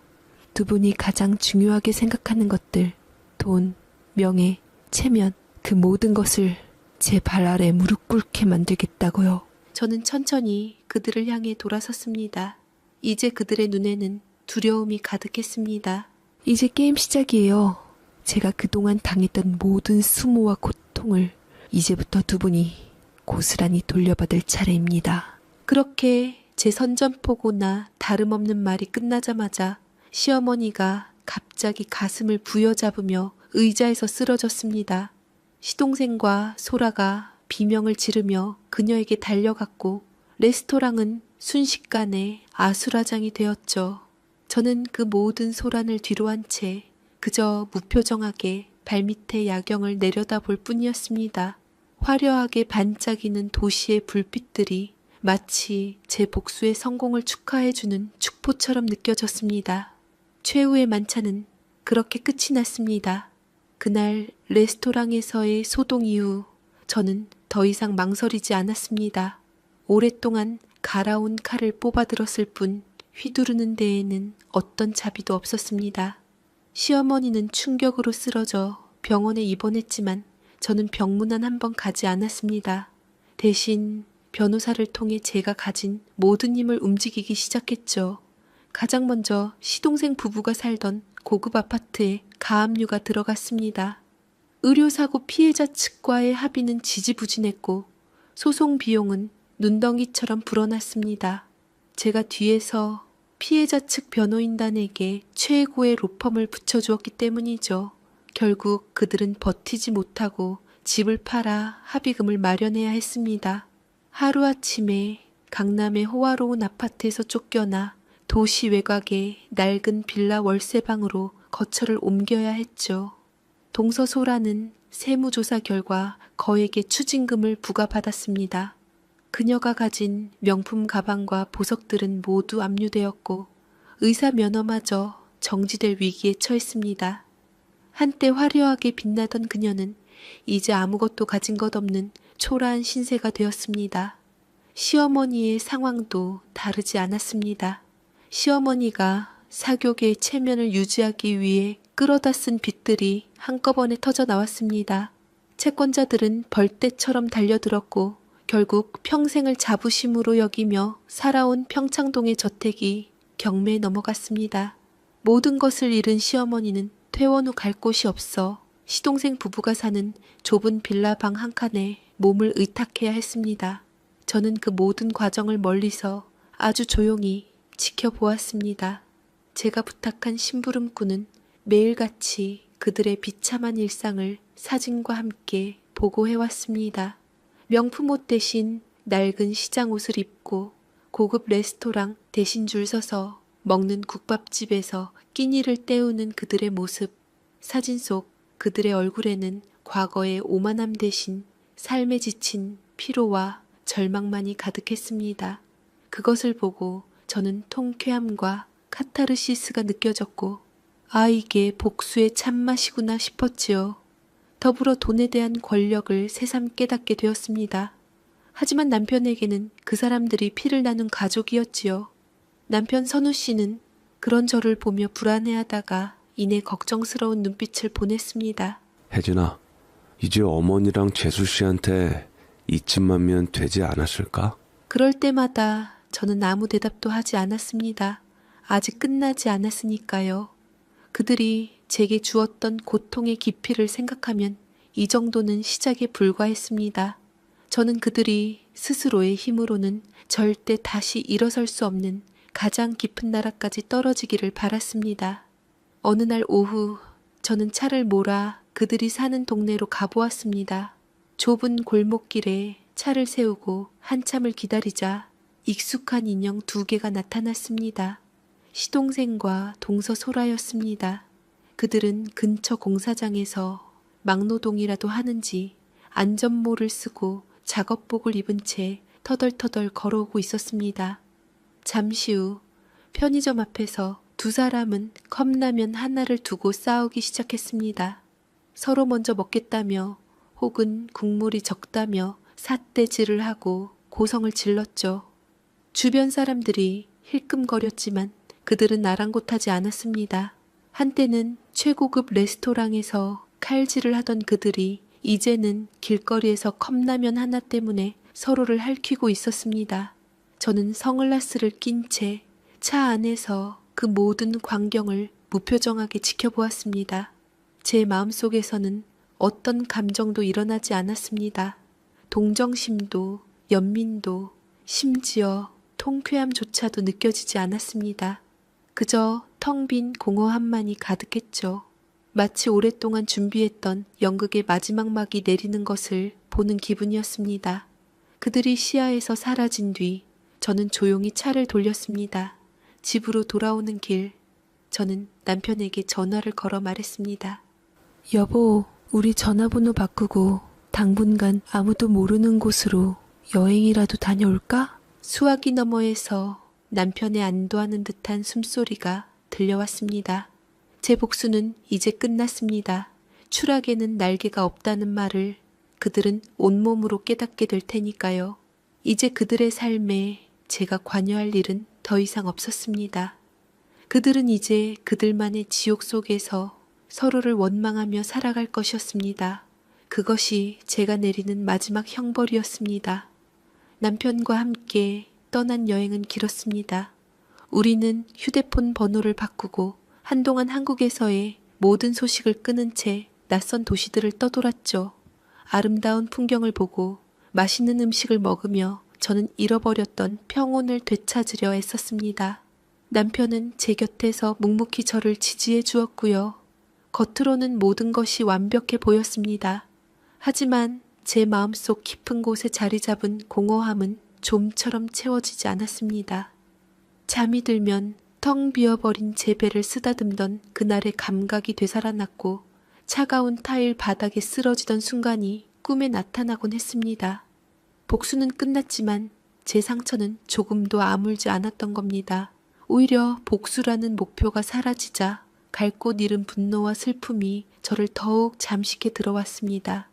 두 분이 가장 중요하게 생각하는 것들, 돈, 명예, 체면, 그 모든 것을 제 발 아래 무릎 꿇게 만들겠다고요. 저는 천천히 그들을 향해 돌아섰습니다. 이제 그들의 눈에는 두려움이 가득했습니다. 이제 게임 시작이에요. 제가 그동안 당했던 모든 수모와 고통을 이제부터 두 분이 고스란히 돌려받을 차례입니다. 그렇게 제 선전포고나 다름없는 말이 끝나자마자 시어머니가 갑자기 가슴을 부여잡으며 의자에서 쓰러졌습니다. 시동생과 소라가 비명을 지르며 그녀에게 달려갔고 레스토랑은 순식간에 아수라장이 되었죠. 저는 그 모든 소란을 뒤로한 채 그저 무표정하게 발밑에 야경을 내려다볼 뿐이었습니다. 화려하게 반짝이는 도시의 불빛들이 마치 제 복수의 성공을 축하해주는 축포처럼 느껴졌습니다. 최후의 만찬은 그렇게 끝이 났습니다. 그날 레스토랑에서의 소동 이후 저는 더 이상 망설이지 않았습니다. 오랫동안 갈아온 칼을 뽑아들었을 뿐 휘두르는 데에는 어떤 자비도 없었습니다. 시어머니는 충격으로 쓰러져 병원에 입원했지만 저는 병문안 한번 가지 않았습니다. 대신 변호사를 통해 제가 가진 모든 힘을 움직이기 시작했죠. 가장 먼저 시동생 부부가 살던 고급 아파트에 가압류가 들어갔습니다. 의료사고 피해자 측과의 합의는 지지부진했고 소송 비용은 눈덩이처럼 불어났습니다. 제가 뒤에서 피해자 측 변호인단에게 최고의 로펌을 붙여주었기 때문이죠. 결국 그들은 버티지 못하고 집을 팔아 합의금을 마련해야 했습니다. 하루아침에 강남의 호화로운 아파트에서 쫓겨나 도시 외곽의 낡은 빌라 월세방으로 거처를 옮겨야 했죠. 동서소라는 세무조사 결과 거액의 추징금을 부과받았습니다. 그녀가 가진 명품 가방과 보석들은 모두 압류되었고 의사 면허마저 정지될 위기에 처했습니다. 한때 화려하게 빛나던 그녀는 이제 아무것도 가진 것 없는 초라한 신세가 되었습니다. 시어머니의 상황도 다르지 않았습니다. 시어머니가 사교계의 체면을 유지하기 위해 끌어다 쓴 빚들이 한꺼번에 터져 나왔습니다. 채권자들은 벌떼처럼 달려들었고 결국 평생을 자부심으로 여기며 살아온 평창동의 저택이 경매에 넘어갔습니다. 모든 것을 잃은 시어머니는 퇴원 후 갈 곳이 없어 시동생 부부가 사는 좁은 빌라 방 한 칸에 몸을 의탁해야 했습니다. 저는 그 모든 과정을 멀리서 아주 조용히 지켜보았습니다. 제가 부탁한 심부름꾼은 매일같이 그들의 비참한 일상을 사진과 함께 보고해왔습니다. 명품 옷 대신 낡은 시장 옷을 입고 고급 레스토랑 대신 줄 서서 먹는 국밥집에서 끼니를 때우는 그들의 모습, 사진 속 그들의 얼굴에는 과거의 오만함 대신 삶에 지친 피로와 절망만이 가득했습니다. 그것을 보고 저는 통쾌함과 카타르시스가 느껴졌고 이게 복수의 참맛이구나 싶었지요. 더불어 돈에 대한 권력을 새삼 깨닫게 되었습니다. 하지만 남편에게는 그 사람들이 피를 나눈 가족이었지요. 남편 선우 씨는 그런 저를 보며 불안해하다가 이내 걱정스러운 눈빛을 보냈습니다. 혜진아, 이제 어머니랑 재수 씨한테 이쯤만면 되지 않았을까? 그럴 때마다 저는 아무 대답도 하지 않았습니다. 아직 끝나지 않았으니까요. 그들이 제게 주었던 고통의 깊이를 생각하면 이 정도는 시작에 불과했습니다. 저는 그들이 스스로의 힘으로는 절대 다시 일어설 수 없는 가장 깊은 나라까지 떨어지기를 바랐습니다. 어느 날 오후 저는 차를 몰아 그들이 사는 동네로 가보았습니다. 좁은 골목길에 차를 세우고 한참을 기다리자 익숙한 인형 2개가 나타났습니다. 시동생과 동서소라였습니다. 그들은 근처 공사장에서 막노동이라도 하는지 안전모를 쓰고 작업복을 입은 채 터덜터덜 걸어오고 있었습니다. 잠시 후 편의점 앞에서 두 사람은 컵라면 하나를 두고 싸우기 시작했습니다. 서로 먼저 먹겠다며 혹은 국물이 적다며 삿대질을 하고 고성을 질렀죠. 주변 사람들이 힐끔거렸지만 그들은 아랑곳하지 않았습니다. 한때는 최고급 레스토랑에서 칼질을 하던 그들이 이제는 길거리에서 컵라면 하나 때문에 서로를 핥히고 있었습니다. 저는 선글라스를 낀 채 차 안에서 그 모든 광경을 무표정하게 지켜보았습니다. 제 마음속에서는 어떤 감정도 일어나지 않았습니다. 동정심도, 연민도, 심지어 통쾌함조차도 느껴지지 않았습니다. 그저 텅 빈 공허함만이 가득했죠. 마치 오랫동안 준비했던 연극의 마지막 막이 내리는 것을 보는 기분이었습니다. 그들이 시야에서 사라진 뒤 저는 조용히 차를 돌렸습니다. 집으로 돌아오는 길, 저는 남편에게 전화를 걸어 말했습니다. 여보, 우리 전화번호 바꾸고 당분간 아무도 모르는 곳으로 여행이라도 다녀올까? 수화기 너머에서 남편의 안도하는 듯한 숨소리가 들려왔습니다. 제 복수는 이제 끝났습니다. 추락에는 날개가 없다는 말을 그들은 온몸으로 깨닫게 될 테니까요. 이제 그들의 삶에 제가 관여할 일은 더 이상 없었습니다. 그들은 이제 그들만의 지옥 속에서 서로를 원망하며 살아갈 것이었습니다. 그것이 제가 내리는 마지막 형벌이었습니다. 남편과 함께 떠난 여행은 길었습니다. 우리는 휴대폰 번호를 바꾸고 한동안 한국에서의 모든 소식을 끊은 채 낯선 도시들을 떠돌았죠. 아름다운 풍경을 보고 맛있는 음식을 먹으며 저는 잃어버렸던 평온을 되찾으려 애썼습니다. 남편은 제 곁에서 묵묵히 저를 지지해 주었고요. 겉으로는 모든 것이 완벽해 보였습니다. 하지만 제 마음속 깊은 곳에 자리 잡은 공허함은 좀처럼 채워지지 않았습니다. 잠이 들면 텅 비어버린 제 배를 쓰다듬던 그날의 감각이 되살아났고 차가운 타일 바닥에 쓰러지던 순간이 꿈에 나타나곤 했습니다. 복수는 끝났지만 제 상처는 조금도 아물지 않았던 겁니다. 오히려 복수라는 목표가 사라지자 갈 곳 잃은 분노와 슬픔이 저를 더욱 잠식해 들어왔습니다.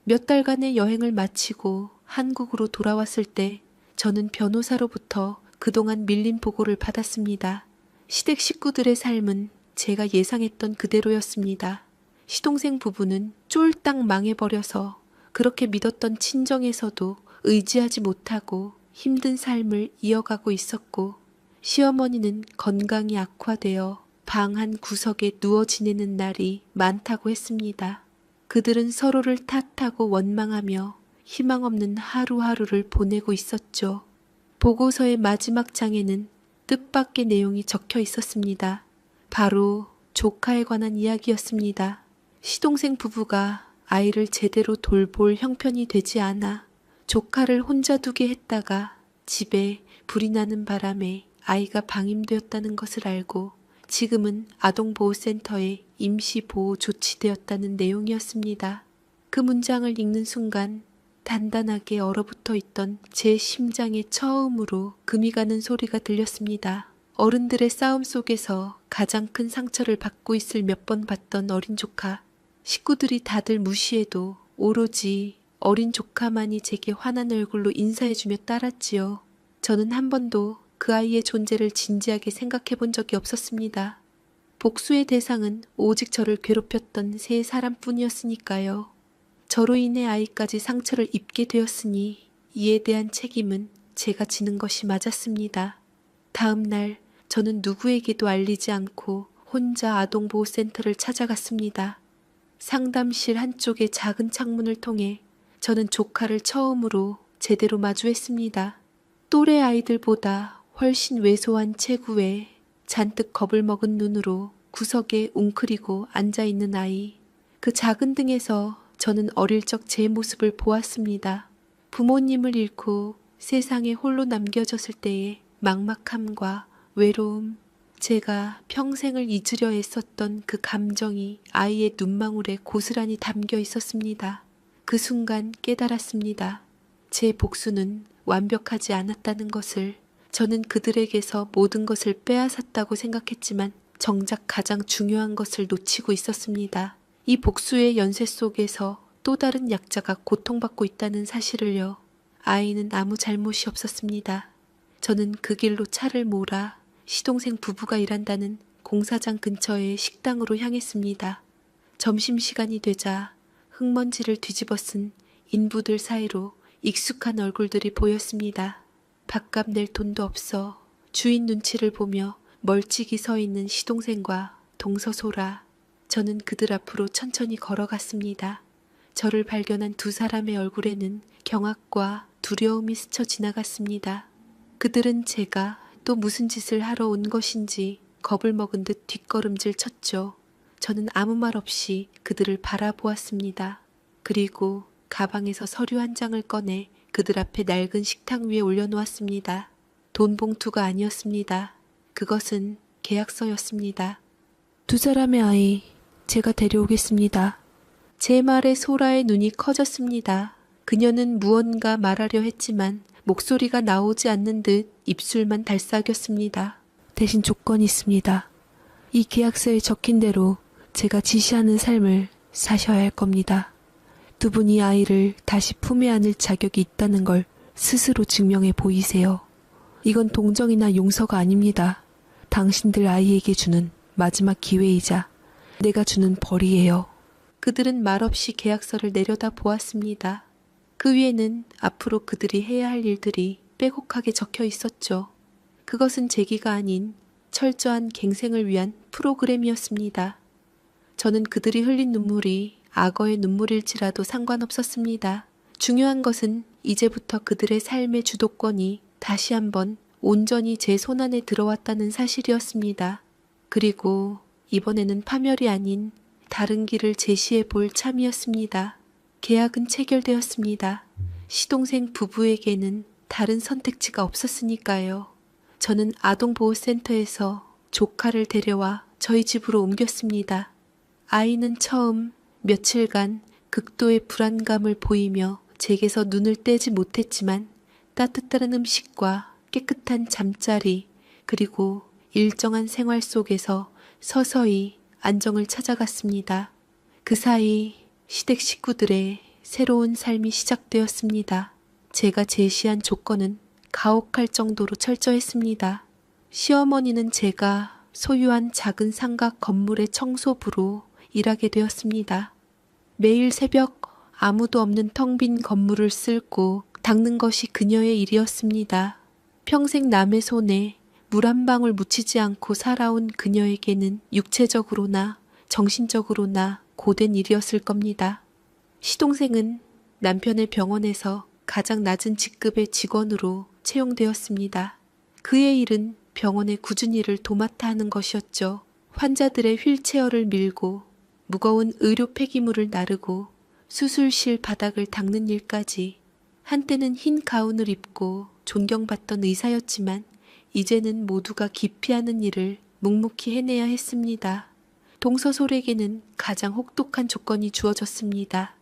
몇 달간의 여행을 마치고 한국으로 돌아왔을 때 저는 변호사로부터 그동안 밀린 보고를 받았습니다. 시댁 식구들의 삶은 제가 예상했던 그대로였습니다. 시동생 부부는 쫄딱 망해버려서 그렇게 믿었던 친정에서도 의지하지 못하고 힘든 삶을 이어가고 있었고, 시어머니는 건강이 악화되어 방 한 구석에 누워 지내는 날이 많다고 했습니다. 그들은 서로를 탓하고 원망하며 희망 없는 하루하루를 보내고 있었죠. 보고서의 마지막 장에는 뜻밖의 내용이 적혀 있었습니다. 바로 조카에 관한 이야기였습니다. 시동생 부부가 아이를 제대로 돌볼 형편이 되지 않아 조카를 혼자 두게 했다가 집에 불이 나는 바람에 아이가 방임되었다는 것을 알고 지금은 아동보호센터에 임시보호 조치되었다는 내용이었습니다. 그 문장을 읽는 순간 단단하게 얼어붙어 있던 제 심장에 처음으로 금이 가는 소리가 들렸습니다. 어른들의 싸움 속에서 가장 큰 상처를 받고 있을 몇 번 봤던 어린 조카. 식구들이 다들 무시해도 오로지 어린 조카만이 제게 환한 얼굴로 인사해주며 따랐지요. 저는 한 번도 그 아이의 존재를 진지하게 생각해 본 적이 없었습니다. 복수의 대상은 오직 저를 괴롭혔던 세 사람뿐이었으니까요. 저로 인해 아이까지 상처를 입게 되었으니 이에 대한 책임은 제가 지는 것이 맞았습니다. 다음 날 저는 누구에게도 알리지 않고 혼자 아동보호센터를 찾아갔습니다. 상담실 한쪽의 작은 창문을 통해 저는 조카를 처음으로 제대로 마주했습니다. 또래 아이들보다 훨씬 왜소한 체구에 잔뜩 겁을 먹은 눈으로 구석에 웅크리고 앉아있는 아이. 그 작은 등에서 저는 어릴 적 제 모습을 보았습니다. 부모님을 잃고 세상에 홀로 남겨졌을 때의 막막함과 외로움, 제가 평생을 잊으려 애썼던 그 감정이 아이의 눈망울에 고스란히 담겨 있었습니다. 그 순간 깨달았습니다. 제 복수는 완벽하지 않았다는 것을, 저는 그들에게서 모든 것을 빼앗았다고 생각했지만 정작 가장 중요한 것을 놓치고 있었습니다. 이 복수의 연쇄 속에서 또 다른 약자가 고통받고 있다는 사실을요. 아이는 아무 잘못이 없었습니다. 저는 그 길로 차를 몰아 시동생 부부가 일한다는 공사장 근처의 식당으로 향했습니다. 점심시간이 되자 흙먼지를 뒤집어 쓴 인부들 사이로 익숙한 얼굴들이 보였습니다. 밥값 낼 돈도 없어 주인 눈치를 보며 멀찍이 서 있는 시동생과 동서소라. 저는 그들 앞으로 천천히 걸어갔습니다. 저를 발견한 두 사람의 얼굴에는 경악과 두려움이 스쳐 지나갔습니다. 그들은 제가 또 무슨 짓을 하러 온 것인지 겁을 먹은 듯 뒷걸음질 쳤죠. 저는 아무 말 없이 그들을 바라보았습니다. 그리고 가방에서 서류 한 장을 꺼내 그들 앞에 낡은 식탁 위에 올려놓았습니다. 돈 봉투가 아니었습니다. 그것은 계약서였습니다. 두 사람의 아이 제가 데려오겠습니다. 제 말에 소라의 눈이 커졌습니다. 그녀는 무언가 말하려 했지만 목소리가 나오지 않는 듯 입술만 달싹였습니다. 대신 조건이 있습니다. 이 계약서에 적힌 대로 제가 지시하는 삶을 사셔야 할 겁니다. 두 분이 아이를 다시 품에 안을 자격이 있다는 걸 스스로 증명해 보이세요. 이건 동정이나 용서가 아닙니다. 당신들 아이에게 주는 마지막 기회이자 내가 주는 벌이에요. 그들은 말없이 계약서를 내려다 보았습니다. 그 위에는 앞으로 그들이 해야 할 일들이 빼곡하게 적혀 있었죠. 그것은 제기가 아닌 철저한 갱생을 위한 프로그램이었습니다. 저는 그들이 흘린 눈물이 악어의 눈물일지라도 상관없었습니다. 중요한 것은 이제부터 그들의 삶의 주도권이 다시 한번 온전히 제 손안에 들어왔다는 사실이었습니다. 그리고 이번에는 파멸이 아닌 다른 길을 제시해 볼 참이었습니다. 계약은 체결되었습니다. 시동생 부부에게는 다른 선택지가 없었으니까요. 저는 아동보호센터에서 조카를 데려와 저희 집으로 옮겼습니다. 아이는 처음 며칠간 극도의 불안감을 보이며 제게서 눈을 떼지 못했지만 따뜻한 음식과 깨끗한 잠자리 그리고 일정한 생활 속에서 서서히 안정을 찾아갔습니다. 그 사이 시댁 식구들의 새로운 삶이 시작되었습니다. 제가 제시한 조건은 가혹할 정도로 철저했습니다. 시어머니는 제가 소유한 작은 상가 건물의 청소부로 일하게 되었습니다. 매일 새벽 아무도 없는 텅 빈 건물을 쓸고 닦는 것이 그녀의 일이었습니다. 평생 남의 손에 물 한 방울 묻히지 않고 살아온 그녀에게는 육체적으로나 정신적으로나 고된 일이었을 겁니다. 시동생은 남편의 병원에서 가장 낮은 직급의 직원으로 채용되었습니다. 그의 일은 병원의 굳은 일을 도맡아 하는 것이었죠. 환자들의 휠체어를 밀고 무거운 의료 폐기물을 나르고 수술실 바닥을 닦는 일까지. 한때는 흰 가운을 입고 존경받던 의사였지만 이제는 모두가 기피하는 일을 묵묵히 해내야 했습니다. 동서솔에게는 가장 혹독한 조건이 주어졌습니다.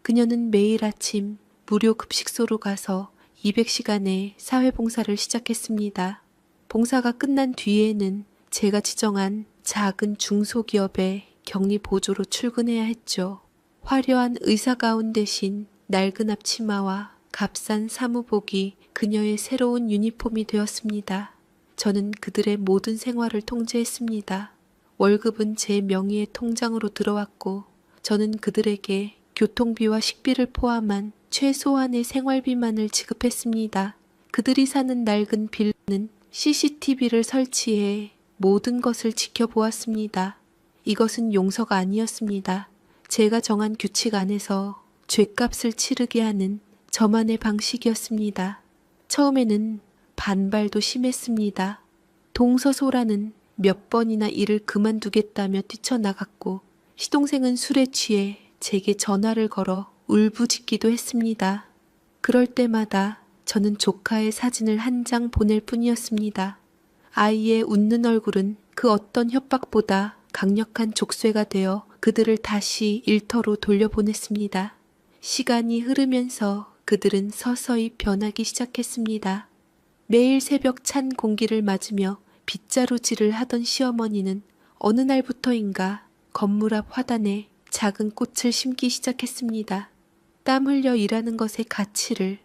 그녀는 매일 아침 무료 급식소로 가서 200시간의 사회봉사를 시작했습니다. 봉사가 끝난 뒤에는 제가 지정한 작은 중소기업의 격리 보조로 출근해야 했죠. 화려한 의사가운 대신 낡은 앞치마와 값싼 사무복이 그녀의 새로운 유니폼이 되었습니다. 저는 그들의 모든 생활을 통제했습니다. 월급은 제 명의의 통장으로 들어왔고 저는 그들에게 교통비와 식비를 포함한 최소한의 생활비만을 지급했습니다. 그들이 사는 낡은 빌라는 CCTV를 설치해 모든 것을 지켜보았습니다. 이것은 용서가 아니었습니다. 제가 정한 규칙 안에서 죗값을 치르게 하는 저만의 방식이었습니다. 처음에는 반발도 심했습니다. 동서소라는 몇 번이나 일을 그만두겠다며 뛰쳐나갔고 시동생은 술에 취해 제게 전화를 걸어 울부짖기도 했습니다. 그럴 때마다 저는 조카의 사진을 한 장 보낼 뿐이었습니다. 아이의 웃는 얼굴은 그 어떤 협박보다 강력한 족쇄가 되어 그들을 다시 일터로 돌려보냈습니다. 시간이 흐르면서 그들은 서서히 변하기 시작했습니다. 매일 새벽 찬 공기를 맞으며 빗자루질을 하던 시어머니는 어느 날부터인가 건물 앞 화단에 작은 꽃을 심기 시작했습니다. 땀 흘려 일하는 것의 가치를,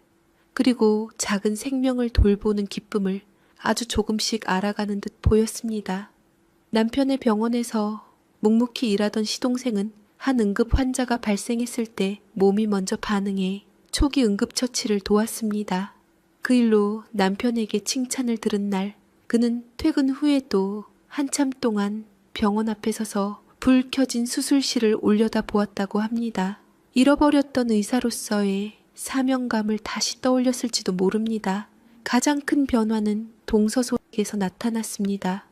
그리고 작은 생명을 돌보는 기쁨을 아주 조금씩 알아가는 듯 보였습니다. 남편의 병원에서 묵묵히 일하던 시동생은 한 응급 환자가 발생했을 때 몸이 먼저 반응해 초기 응급처치를 도왔습니다. 그 일로 남편에게 칭찬을 들은 날, 그는 퇴근 후에도 한참 동안 병원 앞에 서서 불 켜진 수술실을 올려다보았다고 합니다. 잃어버렸던 의사로서의 사명감을 다시 떠올렸을지도 모릅니다. 가장 큰 변화는 동서소에서 나타났습니다.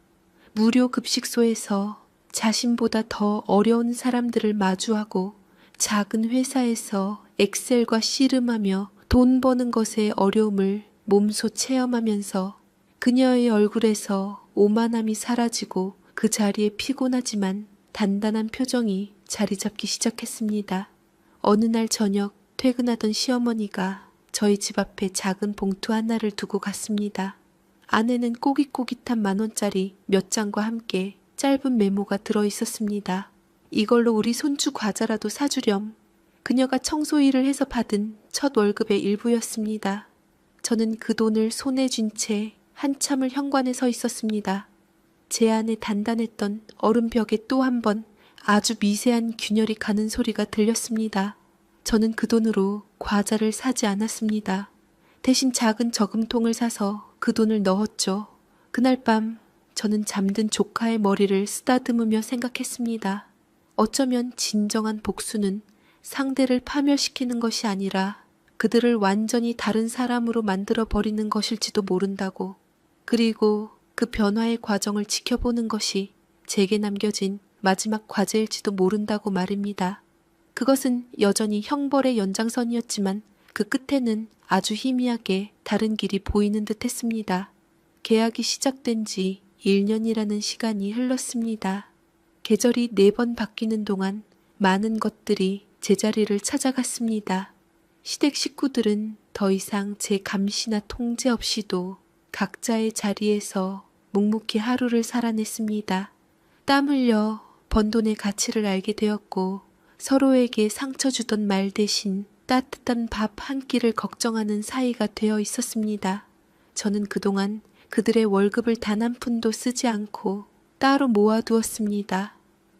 무료 급식소에서 자신보다 더 어려운 사람들을 마주하고 작은 회사에서 엑셀과 씨름하며 돈 버는 것의 어려움을 몸소 체험하면서 그녀의 얼굴에서 오만함이 사라지고 그 자리에 피곤하지만 단단한 표정이 자리 잡기 시작했습니다. 어느 날 저녁 퇴근하던 시어머니가 저희 집 앞에 작은 봉투 하나를 두고 갔습니다. 안에는 꼬깃꼬깃한 10,000원짜리 몇 장과 함께 짧은 메모가 들어 있었습니다. 이걸로 우리 손주 과자라도 사주렴. 그녀가 청소 일을 해서 받은 첫 월급의 일부였습니다. 저는 그 돈을 손에 쥔 채 한참을 현관에 서 있었습니다. 제 안에 단단했던 얼음 벽에 또 한 번 아주 미세한 균열이 가는 소리가 들렸습니다. 저는 그 돈으로 과자를 사지 않았습니다. 대신 작은 저금통을 사서 그 돈을 넣었죠. 그날 밤 저는 잠든 조카의 머리를 쓰다듬으며 생각했습니다. 어쩌면 진정한 복수는 상대를 파멸시키는 것이 아니라 그들을 완전히 다른 사람으로 만들어 버리는 것일지도 모른다고. 그리고 그 변화의 과정을 지켜보는 것이 제게 남겨진 마지막 과제일지도 모른다고 말입니다. 그것은 여전히 형벌의 연장선이었지만 그 끝에는 아주 희미하게 다른 길이 보이는 듯 했습니다. 계약이 시작된 지 1년이라는 시간이 흘렀습니다. 계절이 4번 바뀌는 동안 많은 것들이 제자리를 찾아갔습니다. 시댁 식구들은 더 이상 제 감시나 통제 없이도 각자의 자리에서 묵묵히 하루를 살아냈습니다. 땀 흘려 번 돈의 가치를 알게 되었고 서로에게 상처 주던 말 대신 따뜻한 밥 한 끼를 걱정하는 사이가 되어 있었습니다. 저는 그동안 그들의 월급을 단 한 푼도 쓰지 않고 따로 모아두었습니다.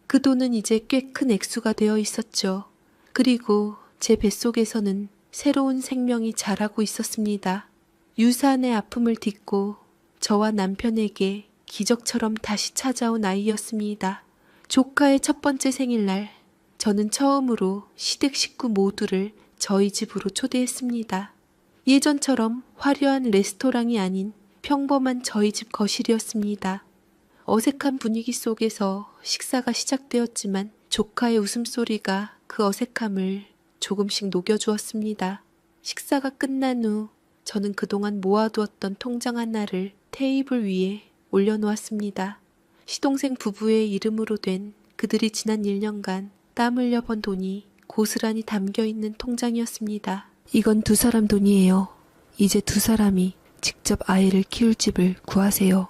그 돈은 이제 꽤 큰 액수가 되어 있었죠. 그리고 제 뱃속에서는 새로운 생명이 자라고 있었습니다. 유산의 아픔을 딛고 저와 남편에게 기적처럼 다시 찾아온 아이였습니다. 조카의 첫 번째 생일날 저는 처음으로 시댁 식구 모두를 저희 집으로 초대했습니다. 예전처럼 화려한 레스토랑이 아닌 평범한 저희 집 거실이었습니다. 어색한 분위기 속에서 식사가 시작되었지만 조카의 웃음소리가 그 어색함을 조금씩 녹여주었습니다. 식사가 끝난 후 저는 그동안 모아두었던 통장 하나를 테이블 위에 올려놓았습니다. 시동생 부부의 이름으로 된 그들이 지난 1년간 땀 흘려 번 돈이 고스란히 담겨있는 통장이었습니다. 이건 2사람 돈이에요. 이제 2사람이 직접 아이를 키울 집을 구하세요.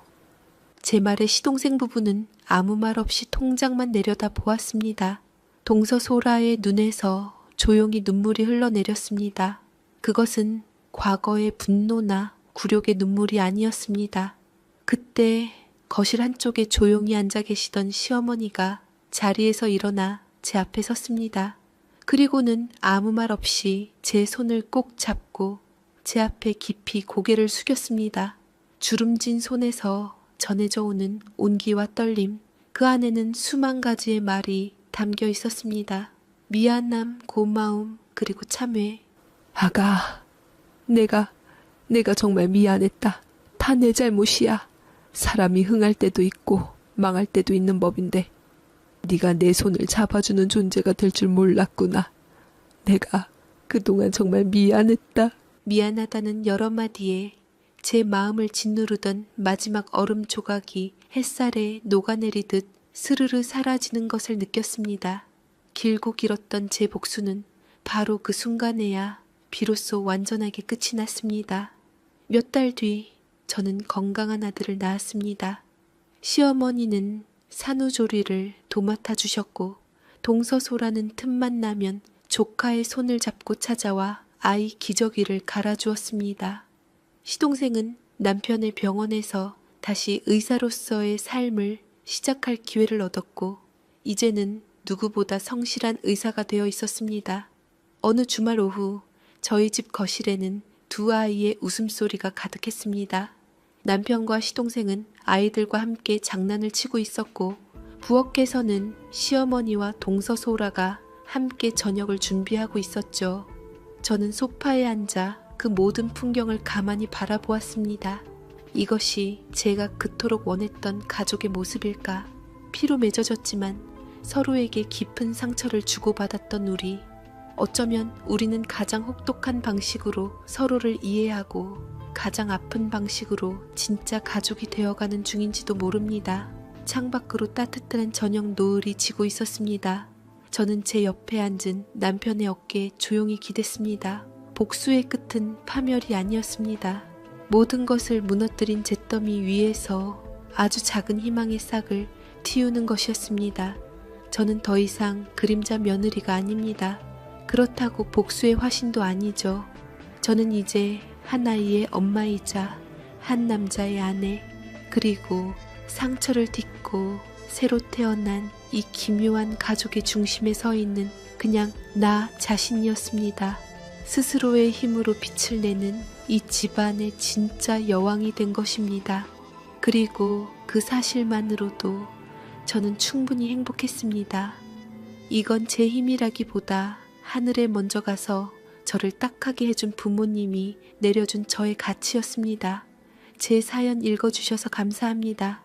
제 말에 시동생 부부는 아무 말 없이 통장만 내려다 보았습니다. 동서소라의 눈에서 조용히 눈물이 흘러내렸습니다. 그것은 과거의 분노나 굴욕의 눈물이 아니었습니다. 그때 거실 한쪽에 조용히 앉아 계시던 시어머니가 자리에서 일어나 제 앞에 섰습니다. 그리고는 아무 말 없이 제 손을 꼭 잡고 제 앞에 깊이 고개를 숙였습니다. 주름진 손에서 전해져 오는 온기와 떨림, 그 안에는 수만 가지의 말이 담겨 있었습니다. 미안함, 고마움, 그리고 참회. 아가, 내가 정말 미안했다. 다 내 잘못이야. 사람이 흥할 때도 있고 망할 때도 있는 법인데 네가 내 손을 잡아주는 존재가 될 줄 몰랐구나. 내가 그동안 정말 미안했다. 미안하다는 여러 마디에 제 마음을 짓누르던 마지막 얼음 조각이 햇살에 녹아내리듯 스르르 사라지는 것을 느꼈습니다. 길고 길었던 제 복수는 바로 그 순간에야 비로소 완전하게 끝이 났습니다. 몇 달 뒤 저는 건강한 아들을 낳았습니다. 시어머니는 산후조리를 도맡아 주셨고 동서소라는 틈만 나면 조카의 손을 잡고 찾아와 아이 기저귀를 갈아주었습니다. 시동생은 남편의 병원에서 다시 의사로서의 삶을 시작할 기회를 얻었고 이제는 누구보다 성실한 의사가 되어 있었습니다. 어느 주말 오후 저희 집 거실에는 두 아이의 웃음소리가 가득했습니다. 남편과 시동생은 아이들과 함께 장난을 치고 있었고 부엌에서는 시어머니와 동서소라가 함께 저녁을 준비하고 있었죠. 저는 소파에 앉아 그 모든 풍경을 가만히 바라보았습니다. 이것이 제가 그토록 원했던 가족의 모습일까? 피로 맺어졌지만 서로에게 깊은 상처를 주고받았던 우리. 어쩌면 우리는 가장 혹독한 방식으로 서로를 이해하고 가장 아픈 방식으로 진짜 가족이 되어가는 중인지도 모릅니다. 창밖으로 따뜻한 저녁 노을이 지고 있었습니다. 저는 제 옆에 앉은 남편의 어깨에 조용히 기댔습니다. 복수의 끝은 파멸이 아니었습니다. 모든 것을 무너뜨린 잿더미 위에서 아주 작은 희망의 싹을 틔우는 것이었습니다. 저는 더 이상 그림자 며느리가 아닙니다. 그렇다고 복수의 화신도 아니죠. 저는 이제 한 아이의 엄마이자 한 남자의 아내, 그리고 상처를 딛고 새로 태어난 이 기묘한 가족의 중심에 서 있는 그냥 나 자신이었습니다. 스스로의 힘으로 빛을 내는 이 집안의 진짜 여왕이 된 것입니다. 그리고 그 사실만으로도 저는 충분히 행복했습니다. 이건 제 힘이라기보다 하늘에 먼저 가서 저를 딱하게 해준 부모님이 내려준 저의 가치였습니다. 제 사연 읽어주셔서 감사합니다.